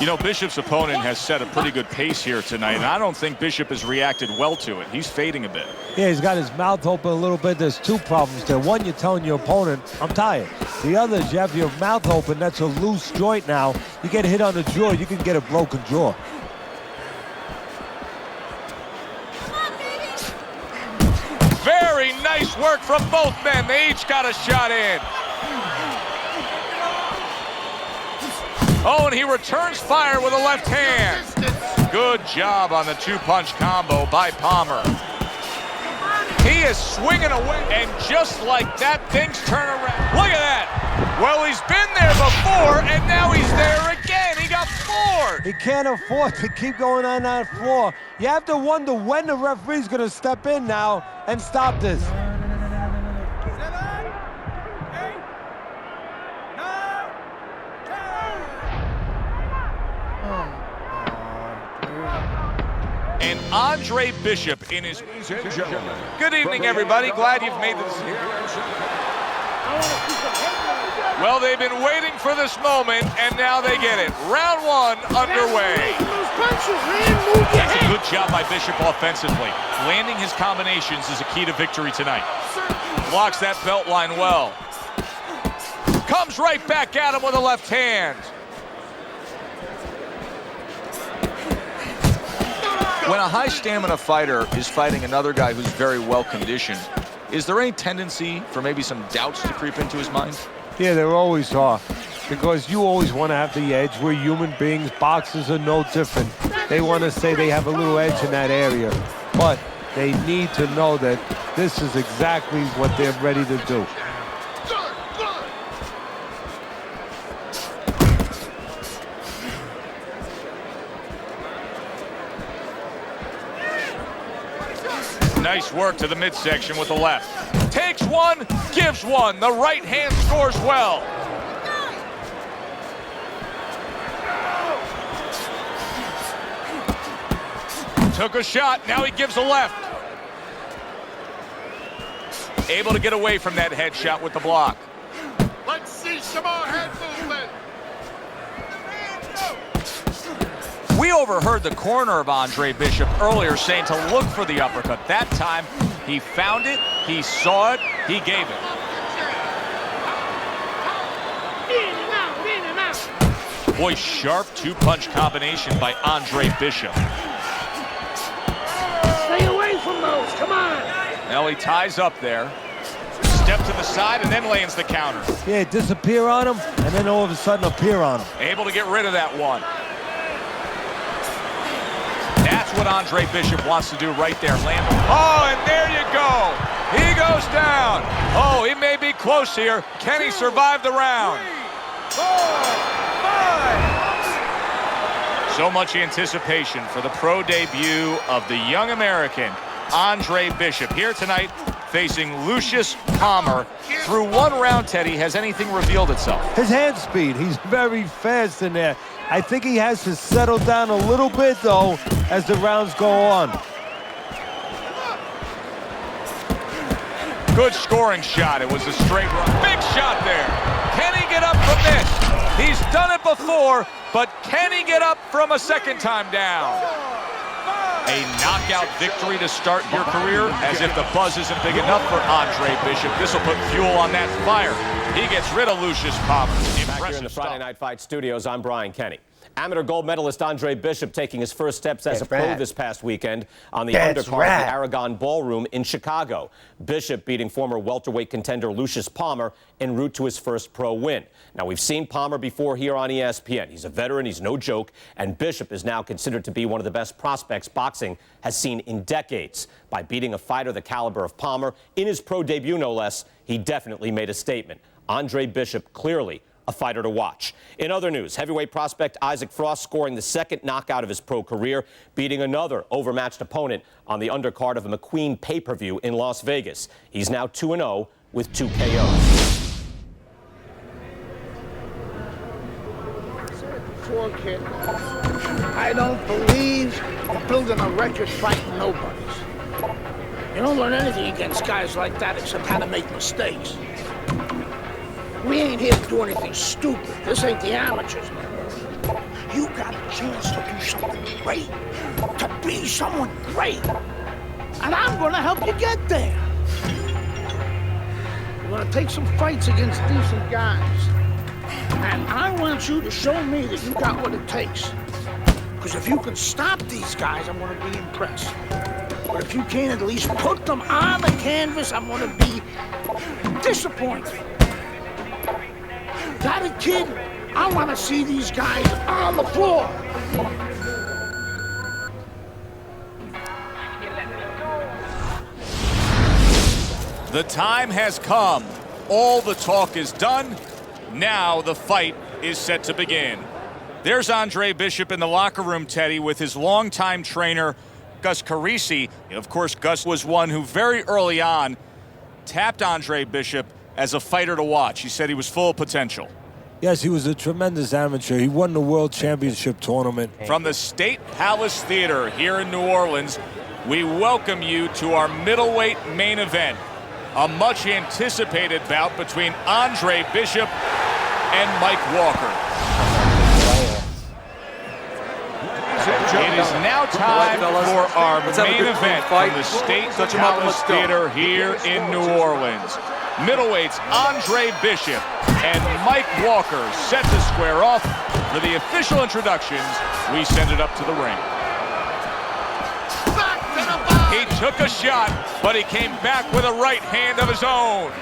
You know, Bishop's opponent has set a pretty good pace here tonight, and I don't think Bishop has reacted well to it. He's fading a bit. Yeah, he's got his mouth open a little bit. There's two problems there. One, you're telling your opponent, I'm tired. The other is you have your mouth open. That's a loose joint now. You get hit on the jaw, you can get a broken jaw. Very nice work from both men. They each got a shot in. Oh, and he returns fire with a left hand. Good job on the two-punch combo by Palmer. He is swinging away, and just like that, things turn around. Look at that. Well, he's been there before, and now he's there again. He got floored. He can't afford to keep going on that floor. You have to wonder when the referee's going to step in now and stop this. And Andre Bishop in his... Good evening, everybody. Glad you've made this here. Well, they've been waiting for this moment, and now they get it. Round one underway. That's a good job by Bishop offensively. Landing his combinations is a key to victory tonight. Blocks that belt line well. Comes right back at him with a left hand. When a high stamina fighter is fighting another guy who's very well conditioned, is there any tendency for maybe some doubts to creep into his mind? Yeah, there always are. Because you always want to have the edge. We're human beings. Boxers are no different. They want to say they have a little edge in that area. But they need to know that this is exactly what they're ready to do. Nice work to the midsection with the left. Takes one, gives one. The right hand scores well. Took a shot, now he gives a left. Able to get away from that headshot with the block. Let's see some more head movement. We overheard the corner of Andre Bishop earlier saying to look for the uppercut. That time, he found it, he saw it, he gave it. Boy, sharp two-punch combination by Andre Bishop. Stay away from those, come on. Now he ties up there. Step to the side and then lands the counter. Yeah, disappear on him and then all of a sudden appear on him. Able to get rid of that one. That's what Andre Bishop wants to do right there. Land. Oh, and there you go. He goes down. Oh, he may be close here. Can he survive the round? 3, 4, 5. So much anticipation for the pro debut of the young American, Andre Bishop, here tonight facing Lucius Palmer. Through one round, Teddy, has anything revealed itself? His hand speed, he's very fast in there. I think he has to settle down a little bit, though, as the rounds go on. Good scoring shot. It was a straight run. Big shot there. Can he get up from this? He's done it before, but can he get up from a second time down? A knockout victory to start your career, as if the buzz isn't big enough for Andre Bishop. This will put fuel on that fire. He gets rid of Lucius Palmer. Back here in the Friday Night Fight studios, I'm Brian Kenny. Amateur gold medalist Andre Bishop taking his first steps as a pro rad. this past weekend on the That's undercard of rad. the Aragon Ballroom in Chicago. Bishop beating former welterweight contender Lucius Palmer en route to his first pro win. Now, we've seen Palmer before here on ESPN. He's a veteran, he's no joke, and Bishop is now considered to be one of the best prospects boxing has seen in decades. By beating a fighter the caliber of Palmer in his pro debut, no less, he definitely made a statement. Andre Bishop clearly a fighter to watch. In other news, heavyweight prospect Isaac Frost scoring the second knockout of his pro career, beating another overmatched opponent on the undercard of a McQueen pay-per-view in Las Vegas. He's now 2-0 with 2 KOs. Poor kid. I don't believe in building a record fighting nobodies. You don't learn anything against guys like that except how to make mistakes. We ain't here to do anything stupid. This ain't the amateurs, man. You got a chance to do something great, to be someone great. And I'm gonna help you get there. You're gonna take some fights against decent guys. And I want you to show me that you got what it takes. Because if you can stop these guys, I'm gonna be impressed. But if you can't at least put them on the canvas, I'm gonna be disappointed. Got it, kid? I want to see these guys on the floor. The time has come. All the talk is done. Now the fight is set to begin. There's Andre Bishop in the locker room, Teddy, with his longtime trainer, Gus Carisi. Of course, Gus was one who very early on tapped Andre Bishop as a fighter to watch. He said he was full of potential. Yes, he was a tremendous amateur. He won the World Championship tournament. From the State Palace Theater here in New Orleans, we welcome you to our middleweight main event. A much anticipated bout between Andre Bishop and Mike Walker. It is now time for our main event from the State Palace Theater here in New Orleans. Middleweights Andre Bishop and Mike Walker set to square off. For the official introductions, we send it up to the ring. He took a shot, but he came back with a right hand of his own.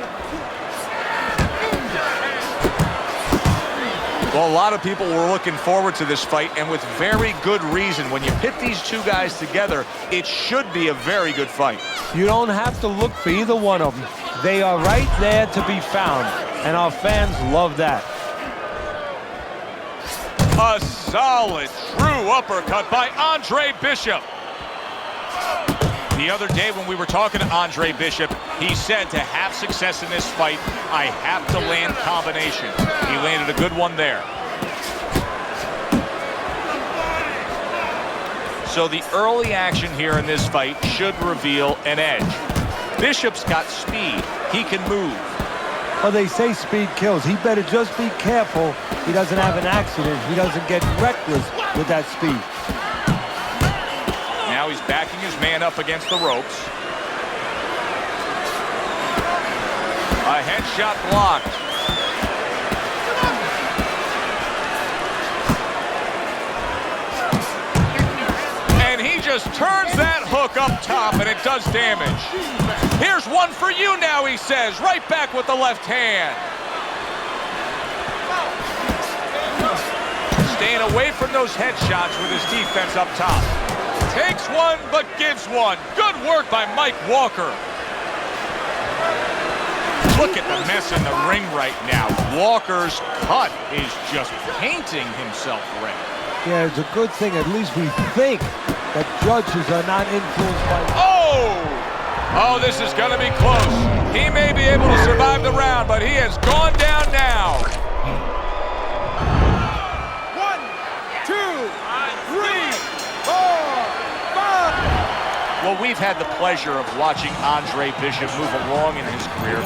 Well, a lot of people were looking forward to this fight, and with very good reason. When you pit these two guys together, it should be a very good fight. You don't have to look for either one of them. They are right there to be found, and our fans love that. A solid, true uppercut by Andre Bishop. The other day when we were talking to Andre Bishop, he said to have success in this fight, I have to land combination. He landed a good one there. So the early action here in this fight should reveal an edge. Bishop's got speed. He can move. Well, they say speed kills. He better just be careful he doesn't have an accident. He doesn't get reckless with that speed. Now he's backing his man up against the ropes. A headshot blocked. And he just turns that hook up top, and it does damage. Here's one for you now, he says, right back with the left hand. Staying away from those headshots with his defense up top. Takes one, but gives one. Good work by Mike Walker. Look at the mess in the ring right now. Walker's cut is just painting himself red. Yeah, it's a good thing. At least we think that judges are not influenced by... Oh, this is going to be close. He may be able to survive the round, but he has gone down now. 1, 2, 3, 4, 5. Well, we've had the pleasure of watching Andre Bishop move along in his career.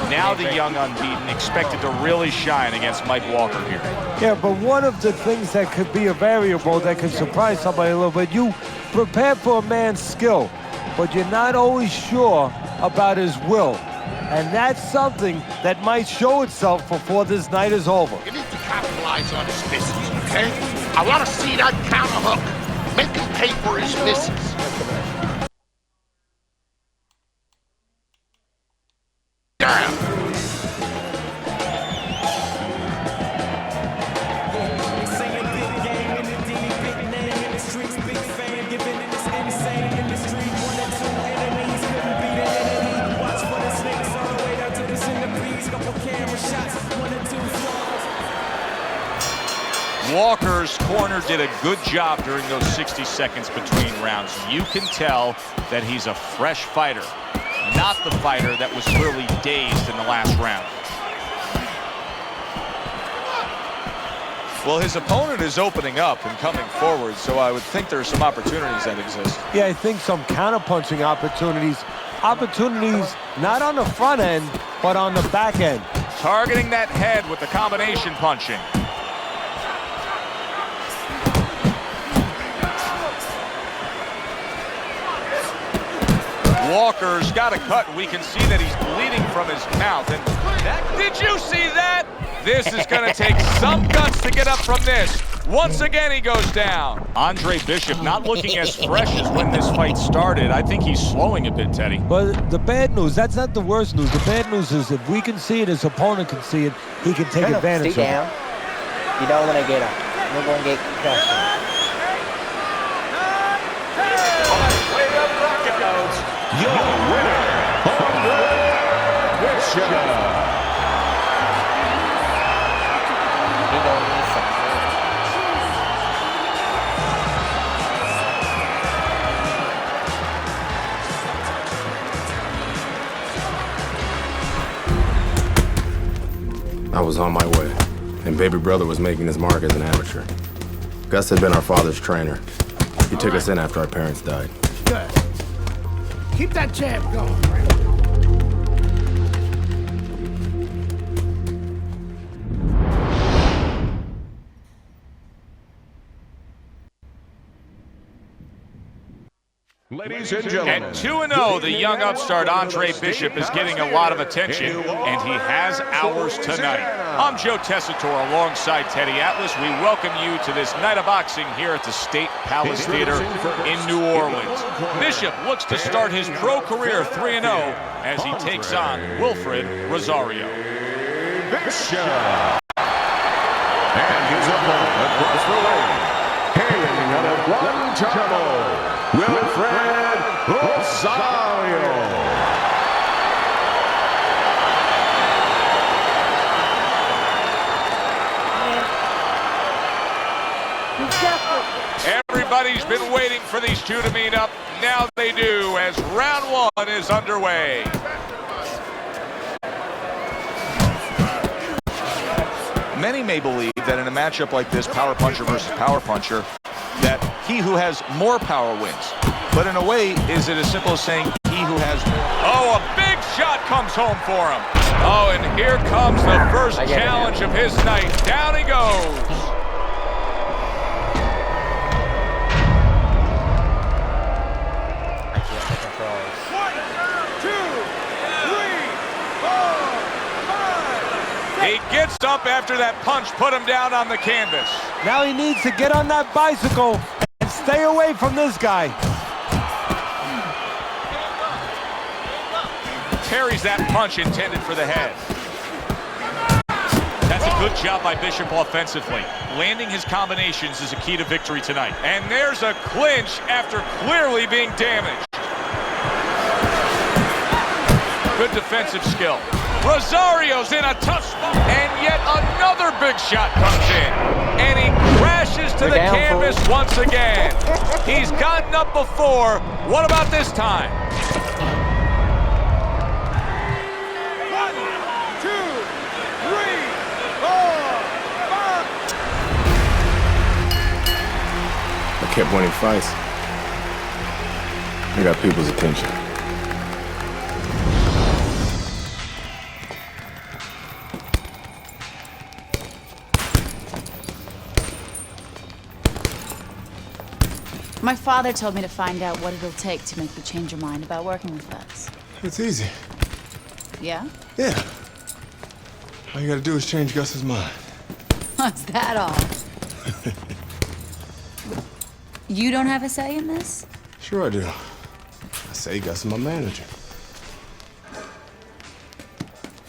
Now the young unbeaten expected to really shine against Mike Walker here. Yeah, but one of the things that could be a variable that could surprise somebody a little bit, you prepare for a man's skill, but you're not always sure about his will. And that's something that might show itself before this night is over. You need to capitalize on his business, okay? I want to see that counter hook. Make him pay for his misses. Damn. Walker's corner did a good job during those 60 seconds between rounds. You can tell that he's a fresh fighter, not the fighter that was clearly dazed in the last round. Well, his opponent is opening up and coming forward, so I would think there's some opportunities that exist. Yeah, I think some counter-punching opportunities. Opportunities not on the front end, but on the back end. Targeting that head with the combination punching. Walker's got a cut. We can see that he's bleeding from his mouth. And did you see that? This is going to take some guts to get up from this. Once again, he goes down. Andre Bishop not looking as fresh as when this fight started. I think he's slowing a bit, Teddy. But the bad news, that's not the worst news. The bad news is if we can see it, his opponent can see it, he can take advantage of it. Stay down. You don't want to get up. You're going to get concussion. Your winner, Andre Bishop. He gonna need something. I was on my way, and baby brother was making his mark as an amateur. Gus had been our father's trainer. He took us in after our parents died. Good. Keep that jab going. Ladies and gentlemen. At 2-0, the young upstart Andre Bishop is getting a lot of attention, and he has ours tonight. I'm Joe Tessitore alongside Teddy Atlas. We welcome you to this night of boxing here at the State Palace Theater in New Orleans. Bishop looks to start his pro career 3-0 as he takes on Wilfred Rosario. Bishop. And his opponent across the ring, hailing out of Guantanamo, Wilfred Rosario. Everybody's been waiting for these two to meet up. Now they do as round one is underway. Many may believe that in a matchup like this, power puncher versus power puncher, that he who has more power wins. But in a way, is it as simple as saying he who has more? Oh, a big shot comes home for him. Oh, and here comes the first challenge of his night. Down he goes. He gets up after that punch, put him down on the canvas. Now he needs to get on that bicycle and stay away from this guy. Parries that punch intended for the head. That's a good job by Bishop offensively. Landing his combinations is a key to victory tonight. And there's a clinch after clearly being damaged. Good defensive skill. Rosario's in a tough spot, and yet another big shot comes in, and he crashes to the canvas once again. He's gotten up before. What about this time? 1, 2, 3, 4, 5. I kept winning fights. I got people's attention. My father told me to find out what it'll take to make you change your mind about working with us. It's easy. Yeah? Yeah. All you gotta do is change Gus's mind. Is that all? You don't have a say in this? Sure I do. I say Gus is my manager.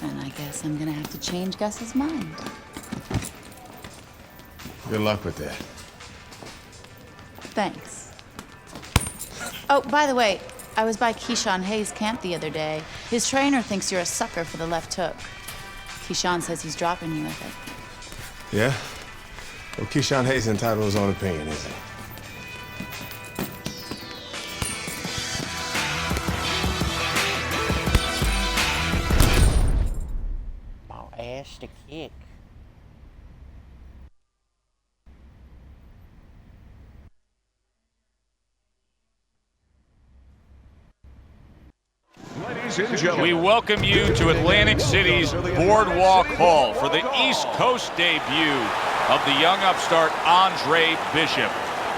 Then I guess I'm gonna have to change Gus's mind. Good luck with that. Thanks. Oh, by the way, I was by Keyshawn Hayes' camp the other day. His trainer thinks you're a sucker for the left hook. Keyshawn says he's dropping you with it. Yeah? Well, Keyshawn Hayes entitled to his own opinion, isn't he? Ass to kick. Ladies and gentlemen, We welcome you to Atlantic City's Boardwalk Hall for the East Coast debut of the young upstart Andre Bishop.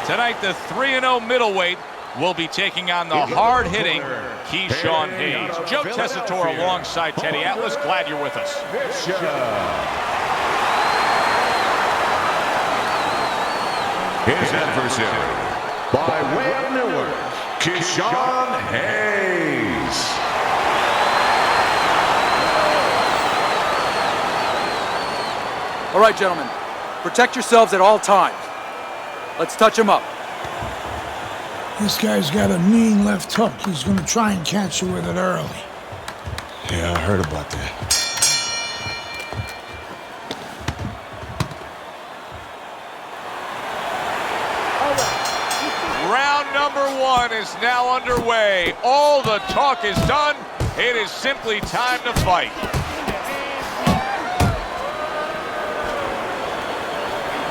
Tonight, the 3-0 middleweight will be taking on the hard-hitting Keyshawn Hayes. Joe Tessitore alongside Teddy Atlas. Glad you're with us. his adversary, by way of Newark, Keyshawn Hayes. All right, gentlemen. Protect yourselves at all times. Let's touch him up. This guy's got a mean left hook. He's going to try and catch you with it early. Yeah, I heard about that. Round number 1 is now underway. All the talk is done. It is simply time to fight.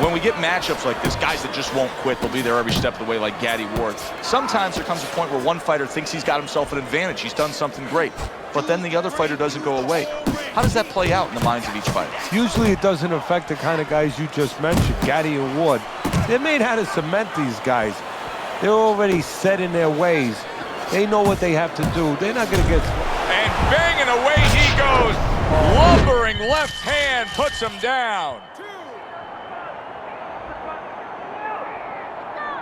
When we get matchups like this, guys that just won't quit, they'll be there every step of the way like Gaddy Ward. Sometimes there comes a point where one fighter thinks he's got himself an advantage. He's done something great. But then the other fighter doesn't go away. How does that play out in the minds of each fighter? Usually it doesn't affect the kind of guys you just mentioned, Gaddy and Ward. They're made how to cement these guys. They're already set in their ways. They know what they have to do. They're not going to get... And banging away he goes. Lumbering left hand puts him down.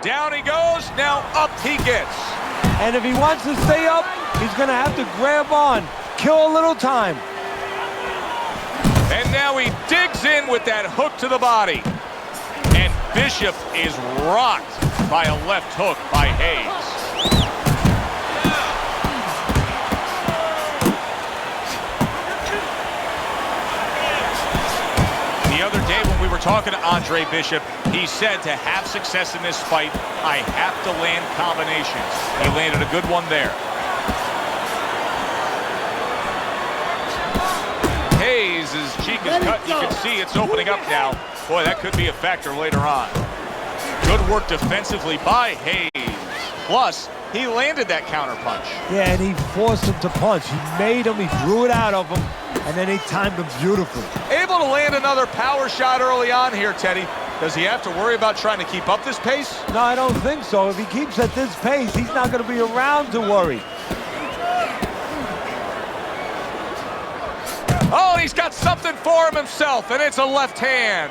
Down he goes, now up he gets. And if he wants to stay up, he's going to have to grab on, kill a little time. And now he digs in with that hook to the body. And Bishop is rocked by a left hook by Hayes. The other day when we were talking to Andre Bishop, he said to have success in this fight, I have to land combinations. He landed a good one there. Hayes' cheek is cut. You can see it's opening up now. Boy, that could be a factor later on. Good work defensively by Hayes. Plus, he landed that counter punch. Yeah, and he forced him to punch. He made him, he drew it out of him, and then he timed him beautifully. Able to land another power shot early on here, Teddy. Does he have to worry about trying to keep up this pace? No, I don't think so. If he keeps at this pace, he's not going to be around to worry. Oh, he's got something for him himself, and it's a left hand.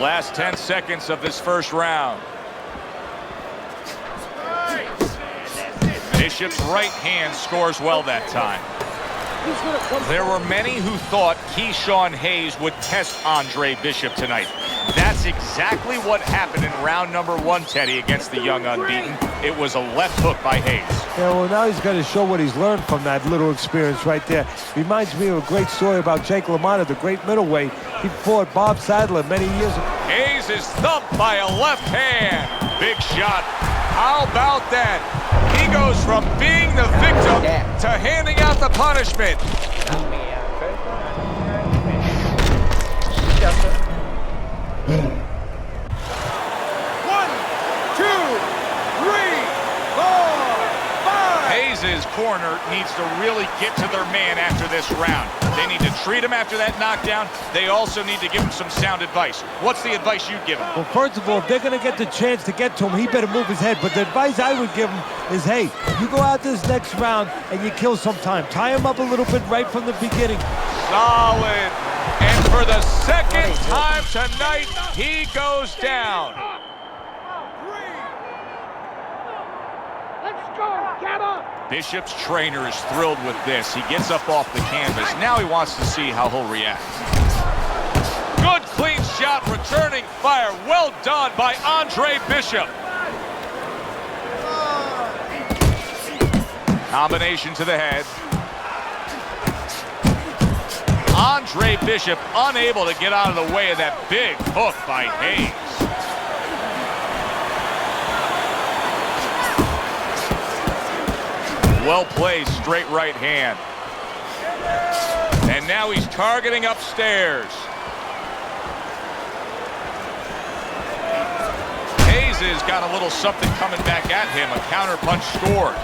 Last 10 seconds of this first round. Bishop's right hand scores well that time. There were many who thought Keyshawn Hayes would test Andre Bishop tonight. That's exactly what happened in round number 1, Teddy, against the young unbeaten. It was a left hook by Hayes. Yeah, well, now he's got to show what he's learned from that little experience right there. Reminds me of a great story about Jake LaMotta, the great middleweight. He fought Bob Sadler many years ago. Hayes is thumped by a left hand. Big shot. How about that? He goes from being the victim to handing out the punishment. Hayes' corner needs to really get to their man after this round. They need to treat him after that knockdown. They also need to give him some sound advice. What's the advice you'd give him? Well, first of all, if they're going to get the chance to get to him, he better move his head. But the advice I would give him is, hey, you go out this next round and you kill some time. Tie him up a little bit right from the beginning. Solid. And for the second time tonight, he goes down. Bishop's trainer is thrilled with this. He gets up off the canvas. Now he wants to see how he'll react. Good clean shot, returning fire. Well done by Andre Bishop. Combination to the head. Andre Bishop unable to get out of the way of that big hook by Hayes. Well played, straight right hand. And now he's targeting upstairs. Hayes has got a little something coming back at him. A counter punch scored.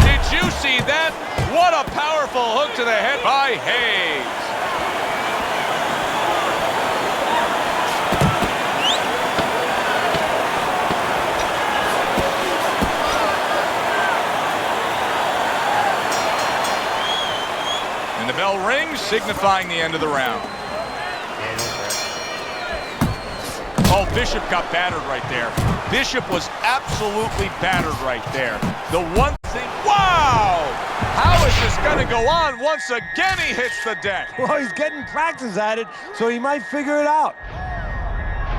Did you see that? What a powerful hook to the head by Hayes. The bell rings, signifying the end of the round. Oh, Bishop got battered right there. Bishop was absolutely battered right there. The one thing, wow! How is this going to go on? Once again, he hits the deck. Well, he's getting practice at it, so he might figure it out.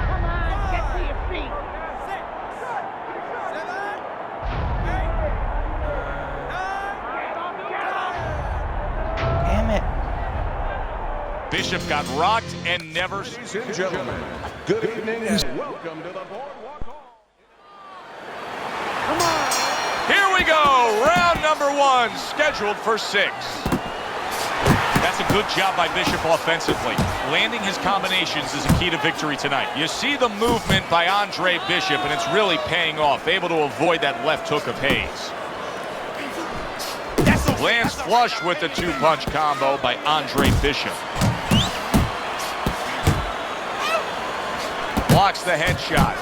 Come on, get to your feet. Damn it. Bishop got rocked and never... Ladies and gentlemen, good evening and welcome to the Boardwalk Hall. Come on. Here we go, round number 1, scheduled for 6. That's a good job by Bishop offensively. Landing his combinations is a key to victory tonight. You see the movement by Andre Bishop, and it's really paying off, able to avoid that left hook of Hayes. Lands flush with the 2-punch combo by Andre Bishop. Blocks the headshot.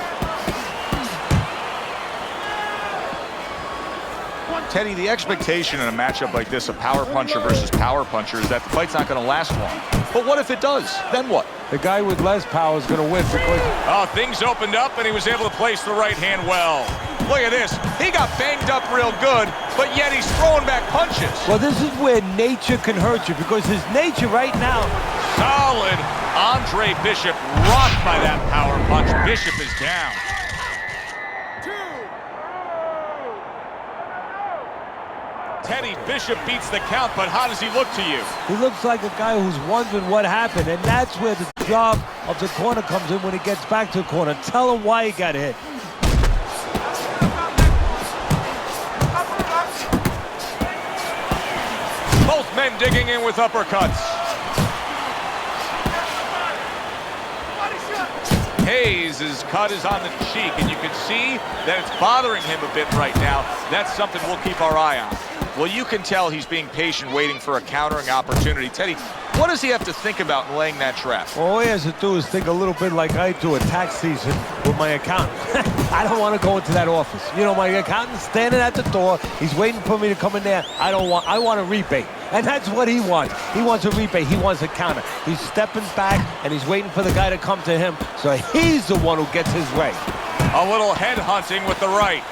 Teddy, the expectation in a matchup like this, a power puncher versus power puncher, is that the fight's not going to last long. But what if it does? Then what? The guy with less power is going to win because... Oh, things opened up and he was able to place the right hand well. Look at this. He got banged up real good, but yet he's throwing back punches. Well, this is where nature can hurt you because his nature right now... Solid. Andre Bishop rocked by that power punch. Bishop is down. Teddy, Bishop beats the count, but how does he look to you? He looks like a guy who's wondering what happened, and that's where the job of the corner comes in when he gets back to the corner. Tell him why he got hit. Both men digging in with uppercuts. Hayes' cut is on the cheek, and you can see that it's bothering him a bit right now. That's something we'll keep our eye on. Well, you can tell he's being patient, waiting for a countering opportunity. Teddy, what does he have to think about in laying that trap? Well, all he has to do is think a little bit like I do at tax season with my accountant. I don't want to go into that office. You know, my accountant's standing at the door. He's waiting for me to come in there. I want a rebate. And that's what he wants. He wants a rebate. He wants a counter. He's stepping back, and he's waiting for the guy to come to him. So he's the one who gets his way. A little head hunting with the right.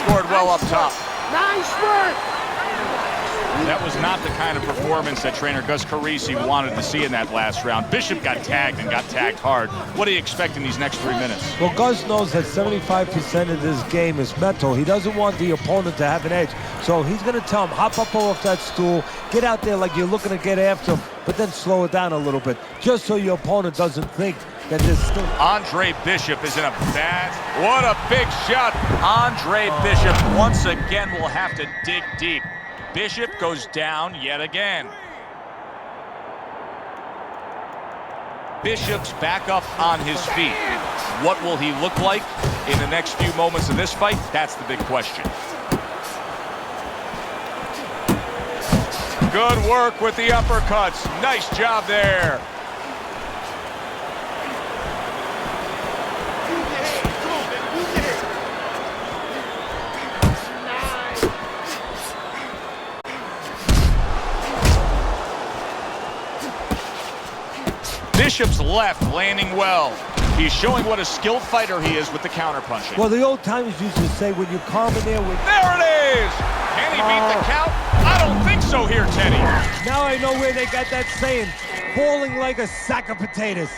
Scored well up top. Nice work. That was not the kind of performance that trainer Gus Carisi wanted to see in that last round. Bishop got tagged and got tagged hard. What do you expect in these next 3 minutes? Well, Gus knows that 75% of this game is mental. He doesn't want the opponent to have an edge. So he's going to tell him, hop up off that stool, get out there like you're looking to get after him, but then slow it down a little bit, just so your opponent doesn't think that there's still... Andre Bishop is in a bad... What a big shot. Andre Bishop once again will have to dig deep. Bishop goes down yet again. Bishop's back up on his feet. What will he look like in the next few moments of this fight? That's the big question. Good work with the uppercuts. Nice job there. Bishop's left landing well. He's showing what a skilled fighter he is with the counterpunching. Well, the old timers used to say when you calm in there with... There it is! Can he beat the count? I don't think so here, Teddy. Now I know where they got that saying, falling like a sack of potatoes.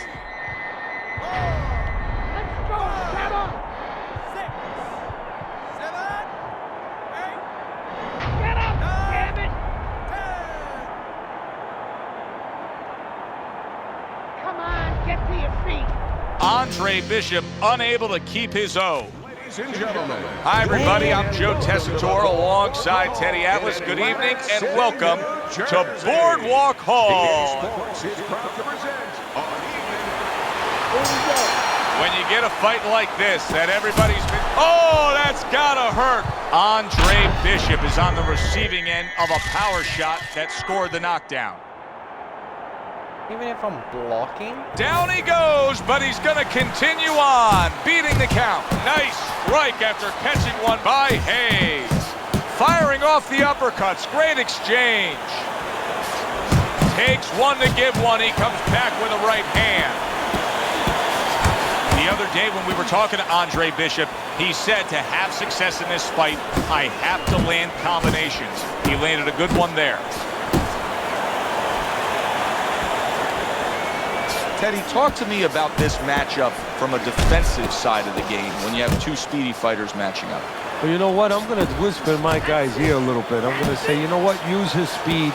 Andre Bishop unable to keep his O. Ladies and gentlemen. Hi, everybody. I'm Joe Tessitore alongside Teddy Atlas. Good evening and welcome to Boardwalk Hall. When you get a fight like this that everybody's been... Oh, that's gotta hurt. Andre Bishop is on the receiving end of a power shot that scored the knockdown. Even if I'm blocking? Down he goes, but he's going to continue on, beating the count. Nice strike after catching one by Hayes. Firing off the uppercuts, great exchange. Takes one to give one, he comes back with a right hand. The other day when we were talking to Andre Bishop, he said to have success in this fight, I have to land combinations. He landed a good one there. Teddy, talk to me about this matchup from a defensive side of the game when you have two speedy fighters matching up. Well, you know what? I'm going to whisper in my guy's ear a little bit. I'm going to say, you know what? Use his speed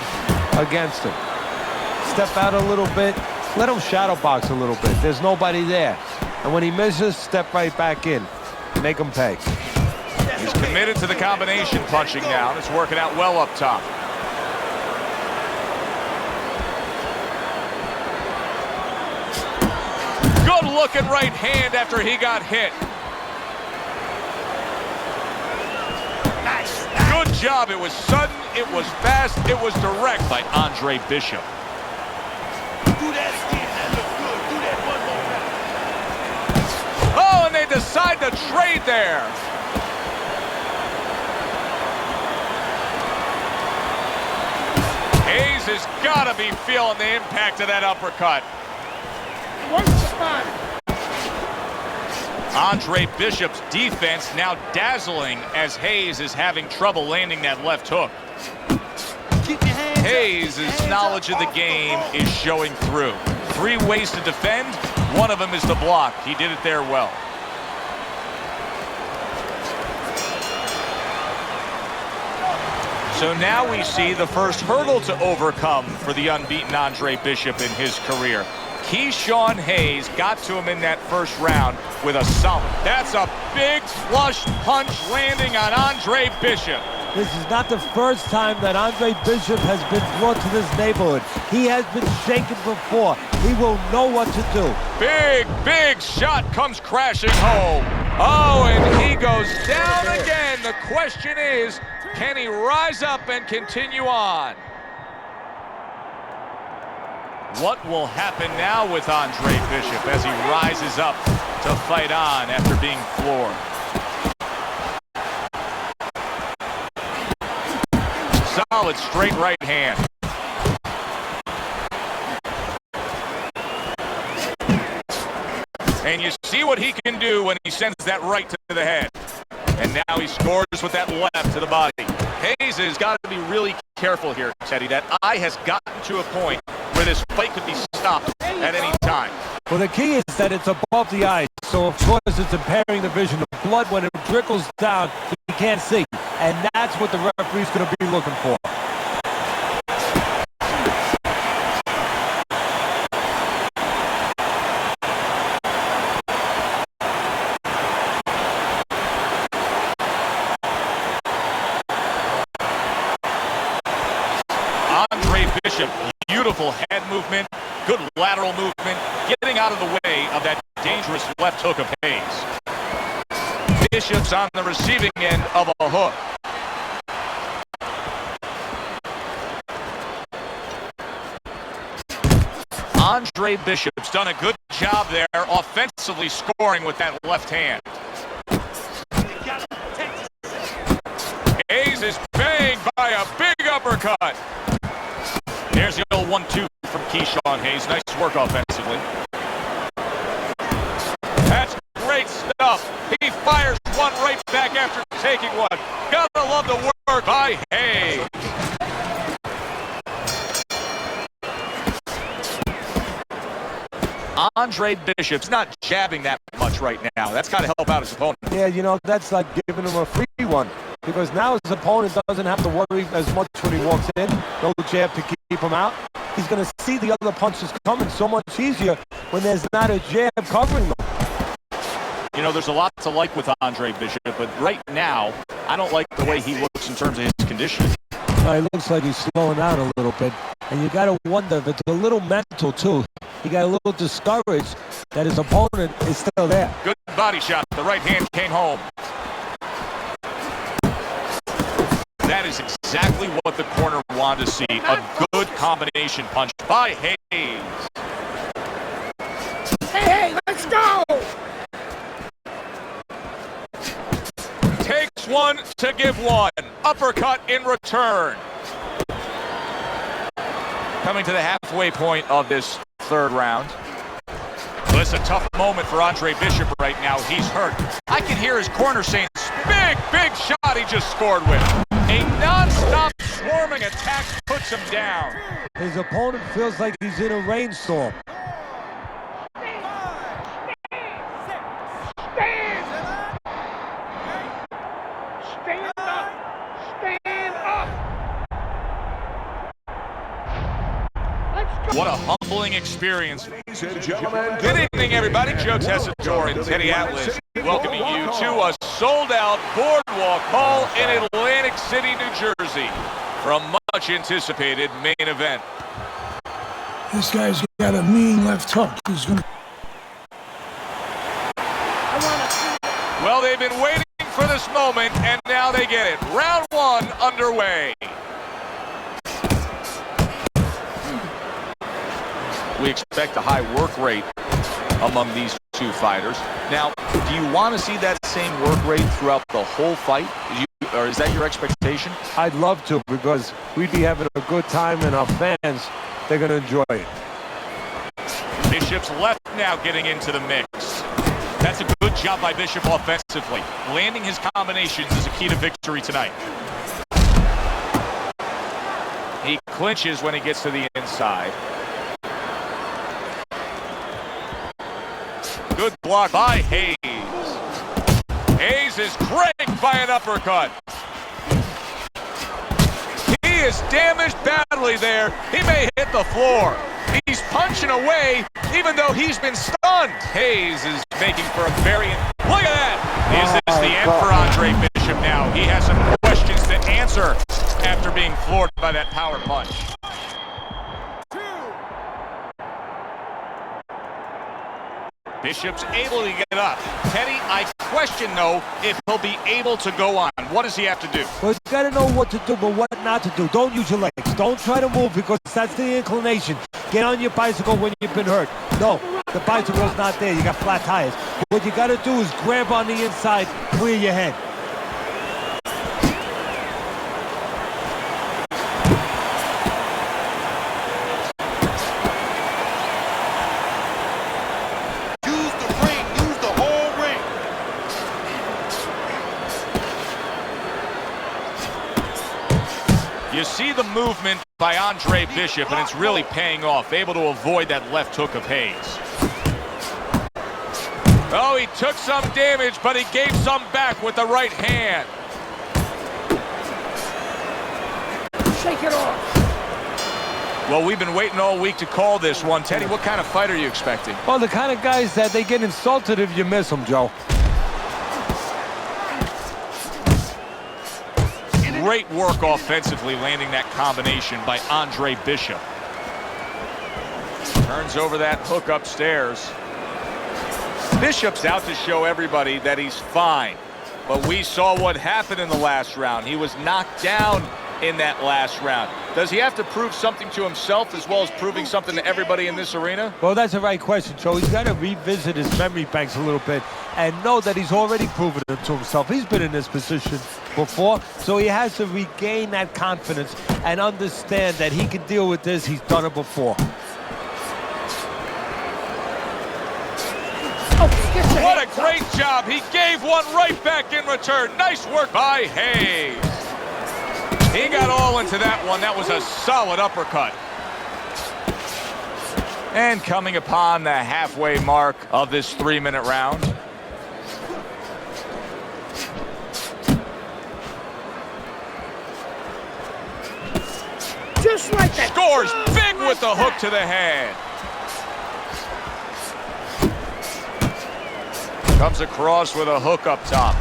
against him. Step out a little bit. Let him shadow box a little bit. There's nobody there. And when he misses, step right back in. Make him pay. He's committed to the combination punching now. It's working out well up top. Good looking right hand after he got hit. Nice. Good job. It was sudden, it was fast, it was direct by Andre Bishop. Do that again. That looks good. Do that one more time. Oh, and they decide to trade there. Hayes has got to be feeling the impact of that uppercut. Andre Bishop's defense now dazzling as Hayes is having trouble landing that left hook. Hayes' knowledge of the game is showing through. 3 ways to defend. One of them is to block. He did it there well. So now we see the first hurdle to overcome for the unbeaten Andre Bishop in his career. Keyshawn Hayes got to him in that first round with a solid. That's a big flush punch landing on Andre Bishop. This is not the first time that Andre Bishop has been brought to this neighborhood. He has been shaken before. He will know what to do. Big shot comes crashing home. Oh, and he goes down again. The question is, can he rise up and continue on? What will happen now with Andre Bishop as he rises up to fight on after being floored? Solid straight right hand. And you see what he can do when he sends that right to the head. And now he scores with that left to the body. Hayes has got to be really careful here, Teddy. That eye has gotten to a point where this fight could be stopped at any time. Well, the key is that it's above the eyes, so of course it's impairing the vision. The blood, when it trickles down, he can't see, and that's what the referee's going to be looking for. Andre Bishop, beautiful head movement, good lateral movement, getting out of the way of that dangerous left hook of Hayes. Bishop's on the receiving end of a hook. Andre Bishop's done a good job there, offensively scoring with that left hand. Hayes is banged by a big uppercut. There's the old 1-2 from Keyshawn Hayes. Nice work offensively. That's great stuff. He fires one right back after taking one. Gotta love the work by Hayes. Andre Bishop's not jabbing that much right now. That's got to help out his opponent. Yeah, you know, that's like giving him a free one. Because now his opponent doesn't have to worry as much when he walks in. No jab to keep him out. He's going to see the other punches coming so much easier when there's not a jab covering them. You know, there's a lot to like with Andre Bishop, but right now, I don't like the way he looks in terms of his conditioning. It looks like he's slowing down a little bit. And you got to wonder if it's a little mental, too. He got a little discouraged that his opponent is still there. Good body shot. The right hand came home. That is exactly what the corner wanted to see. A good combination punch by Hayes. Hey, let's go! Takes one to give one. Uppercut in return. Coming to the halfway point of this third round. Well, it's a tough moment for Andre Bishop right now. He's hurt. I can hear his corner saying, big shot he just scored with. A non-stop swarming attack puts him down. His opponent feels like he's in a rainstorm. What a humbling experience. Good evening, everybody. Joe Tessitore and Teddy Atlas welcoming you to a sold-out Boardwalk Hall in Atlantic City, New Jersey for a much-anticipated main event. This guy's got a mean left hook. He's gonna... Well, they've been waiting for this moment, and now they get it. Round one underway. We expect a high work rate among these two fighters. Now, do you want to see that same work rate throughout the whole fight? Or is that your expectation? I'd love to, because we'd be having a good time and our fans, they're going to enjoy it. Bishop's left now getting into the mix. That's a good job by Bishop offensively. Landing his combinations is a key to victory tonight. He clinches when he gets to the inside. Good block by Hayes. Hayes is cranked by an uppercut. He is damaged badly there. He may hit the floor. He's punching away even though he's been stunned. Hayes is making for a very... Look at that! Is this the end for Andre Bishop now? He has some questions to answer after being floored by that power punch. Bishop's able to get up. Teddy, I question, though, if he'll be able to go on. What does he have to do? Well, you got to know what to do, but what not to do. Don't use your legs. Don't try to move, because that's the inclination. Get on your bicycle when you've been hurt. No, the bicycle's not there. You got flat tires. What you got to do is grab on the inside, clear your head. You see the movement by Andre Bishop, and it's really paying off, able to avoid that left hook of Hayes. Oh, he took some damage, but he gave some back with the right hand. Shake it off. Well, we've been waiting all week to call this one. Teddy, what kind of fight are you expecting? Well, the kind of guys that they get insulted if you miss them, Joe. Great work offensively, landing that combination by Andre Bishop. Turns over that hook upstairs. Bishop's out to show everybody that he's fine. But we saw what happened in the last round. He was knocked down in that last round. Does he have to prove something to himself as well as proving something to everybody in this arena? Well, that's the right question, Joe. He's got to revisit his memory banks a little bit and know that he's already proven it to himself. He's been in this position before, so he has to regain that confidence and understand that he can deal with this. He's done it before. What a great job. He gave one right back in return. Nice work by Hayes. He got all into that one. That was a solid uppercut. And coming upon the halfway mark of this 3-minute round. Just like that. Scores big with the hook to the head. Comes across with a hook up top.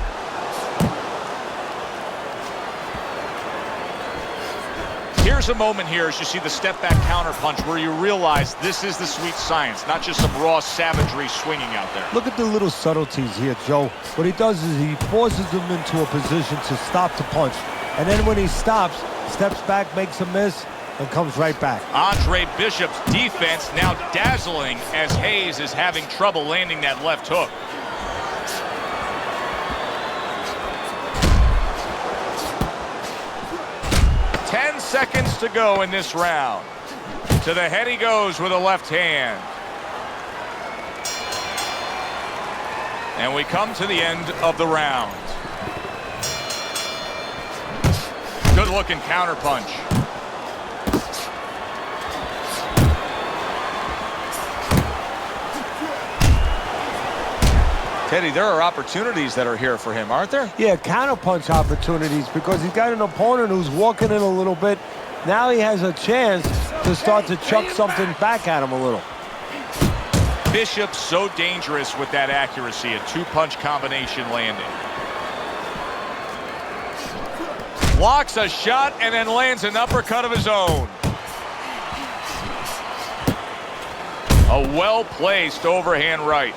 Here's a moment here as you see the step-back counterpunch where you realize this is the sweet science, not just some raw savagery swinging out there. Look at the little subtleties here, Joe. What he does is he forces them into a position to stop the punch. And then when he stops, steps back, makes a miss, and comes right back. Andre Bishop's defense now dazzling as Hayes is having trouble landing that left hook. Seconds to go in this round. To the head he goes with a left hand. And we come to the end of the round. Good looking counterpunch. Teddy, there are opportunities that are here for him, aren't there? Yeah, counterpunch opportunities because he's got an opponent who's walking in a little bit. Now he has a chance to start to chuck something back at him a little. Bishop so dangerous with that accuracy, a two-punch combination landing. Blocks a shot and then lands an uppercut of his own. A well-placed overhand right.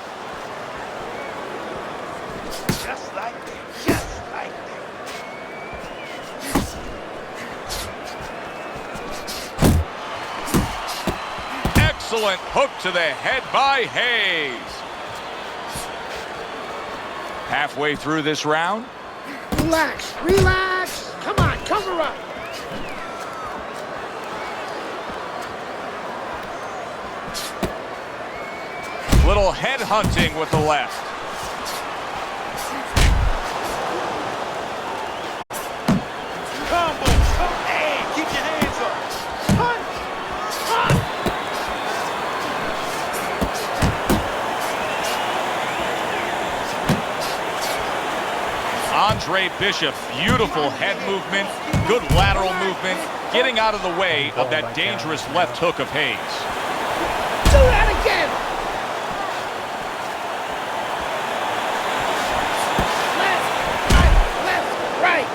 Excellent hook to the head by Hayes. Halfway through this round. Relax, relax. Come on, cover up. Little head hunting with the left. Combo. Hey, keep your hands up. Punch. Punch. Andre Bishop, beautiful head movement, good lateral movement, getting out of the way of that dangerous left hook of Hayes. Do that again. Left, right.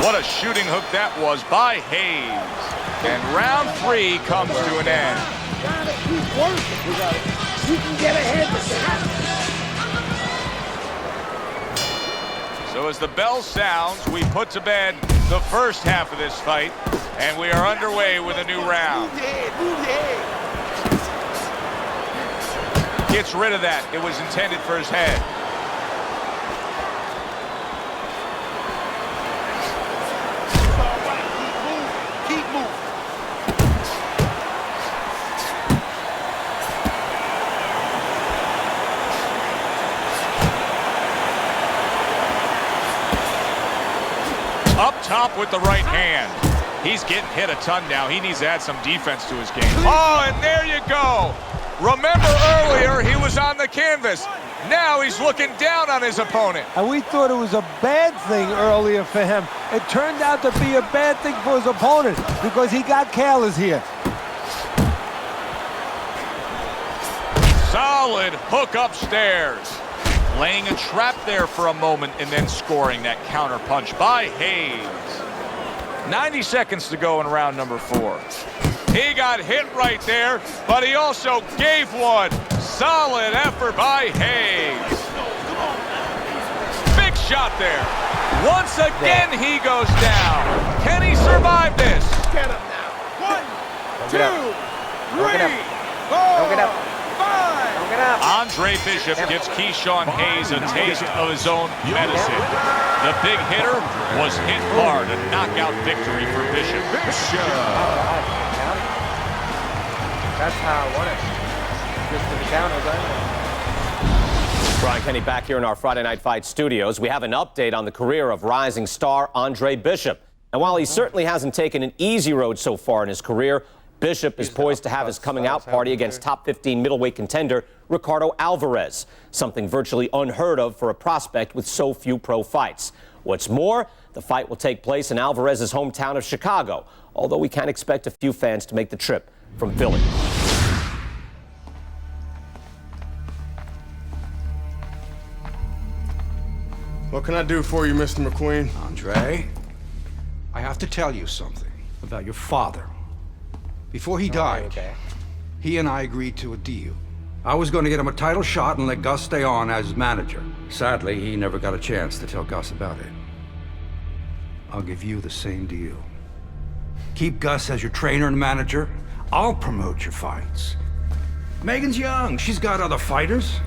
What a shooting hook that was by Hayes. And round 3 comes to an end. Gotta keep working. You can get ahead with that. So as the bell sounds, we put to bed the first half of this fight, and we are underway with a new round. Gets rid of that. It was intended for his head. Up top with the right hand. He's getting hit a ton now. He needs to add some defense to his game. Oh, and there you go. Remember earlier, he was on the canvas. Now he's looking down on his opponent. And we thought it was a bad thing earlier for him. It turned out to be a bad thing for his opponent because he got careless here. Solid hook upstairs. Laying a trap there for a moment and then scoring that counter punch by Hayes. 90 seconds to go in round number 4. He got hit right there, but he also gave one. Solid effort by Hayes. Big shot there. Once again, he goes down. Can he survive this? Get him now. 1, 2, 3, 4. Don't get up. Andre Bishop gives Keyshawn Hayes a taste of his own medicine. The big hitter was hit hard. A knockout victory for Bishop. That's how I want it. Just for the counters, Brian Kenny back here in our Friday Night Fight studios. We have an update on the career of rising star Andre Bishop. And while he certainly hasn't taken an easy road so far in his career, Bishop is poised to have his coming out party against top 15 middleweight contender Ricardo Alvarez, something virtually unheard of for a prospect with so few pro fights. What's more, the fight will take place in Alvarez's hometown of Chicago, although we can expect a few fans to make the trip from Philly. What can I do for you, Mr. McQueen? Andre, I have to tell you something about your father. Before he died, he and I agreed to a deal. I was going to get him a title shot and let Gus stay on as manager. Sadly, he never got a chance to tell Gus about it. I'll give you the same deal. Keep Gus as your trainer and manager. I'll promote your fights. Megan's young. She's got other fighters.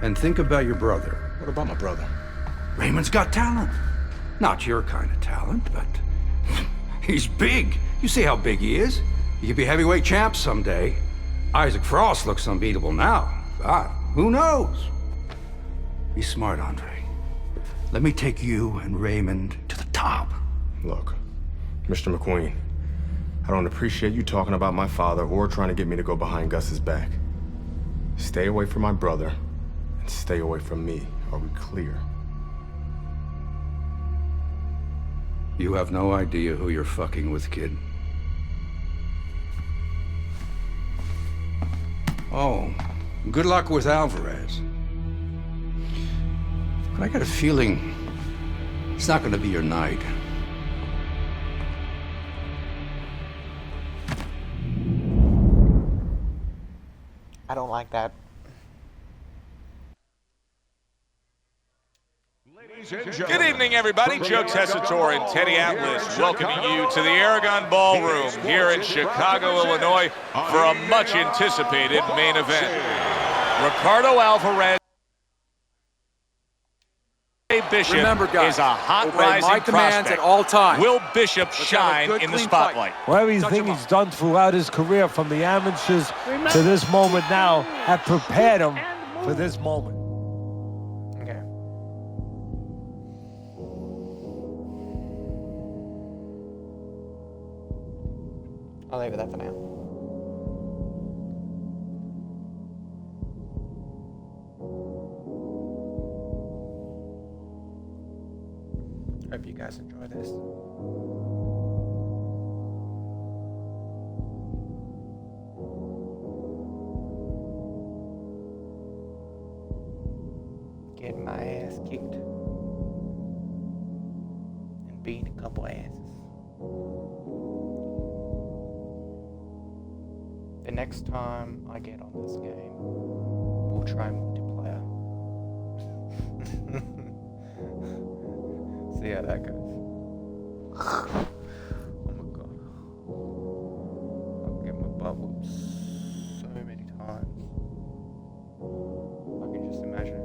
And think about your brother. What about my brother? Raymond's got talent. Not your kind of talent, but he's big. You see how big he is? He could be heavyweight champ someday. Isaac Frost looks unbeatable now. God, who knows? Be smart, Andre. Let me take you and Raymond to the top. Look, Mr. McQueen, I don't appreciate you talking about my father or trying to get me to go behind Gus's back. Stay away from my brother and stay away from me. Are we clear? You have no idea who you're fucking with, kid. Oh, good luck with Alvarez. But I got a feeling it's not gonna be your night. I don't like that. Good evening, everybody. Joe Tessitore and Teddy Atlas welcoming you to the Aragon Ballroom here in Chicago, Illinois, for a much-anticipated main event. Ricardo Alvarez. Bishop is a hot rising prospect. At all times. Will Bishop shine in the spotlight? Well, everything he's done throughout his career, from the amateurs to this moment now, have prepared him for this moment. Okay. I'll leave it that for now. Hope you guys enjoy this. Getting my ass kicked and beating a couple asses. The next time I get on this game, we'll try multiplayer. See how that goes. Oh my god. I'll get my butt whooped so many times. I can just imagine it.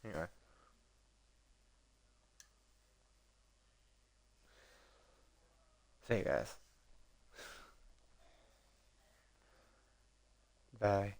Anyway. See you guys. Bye.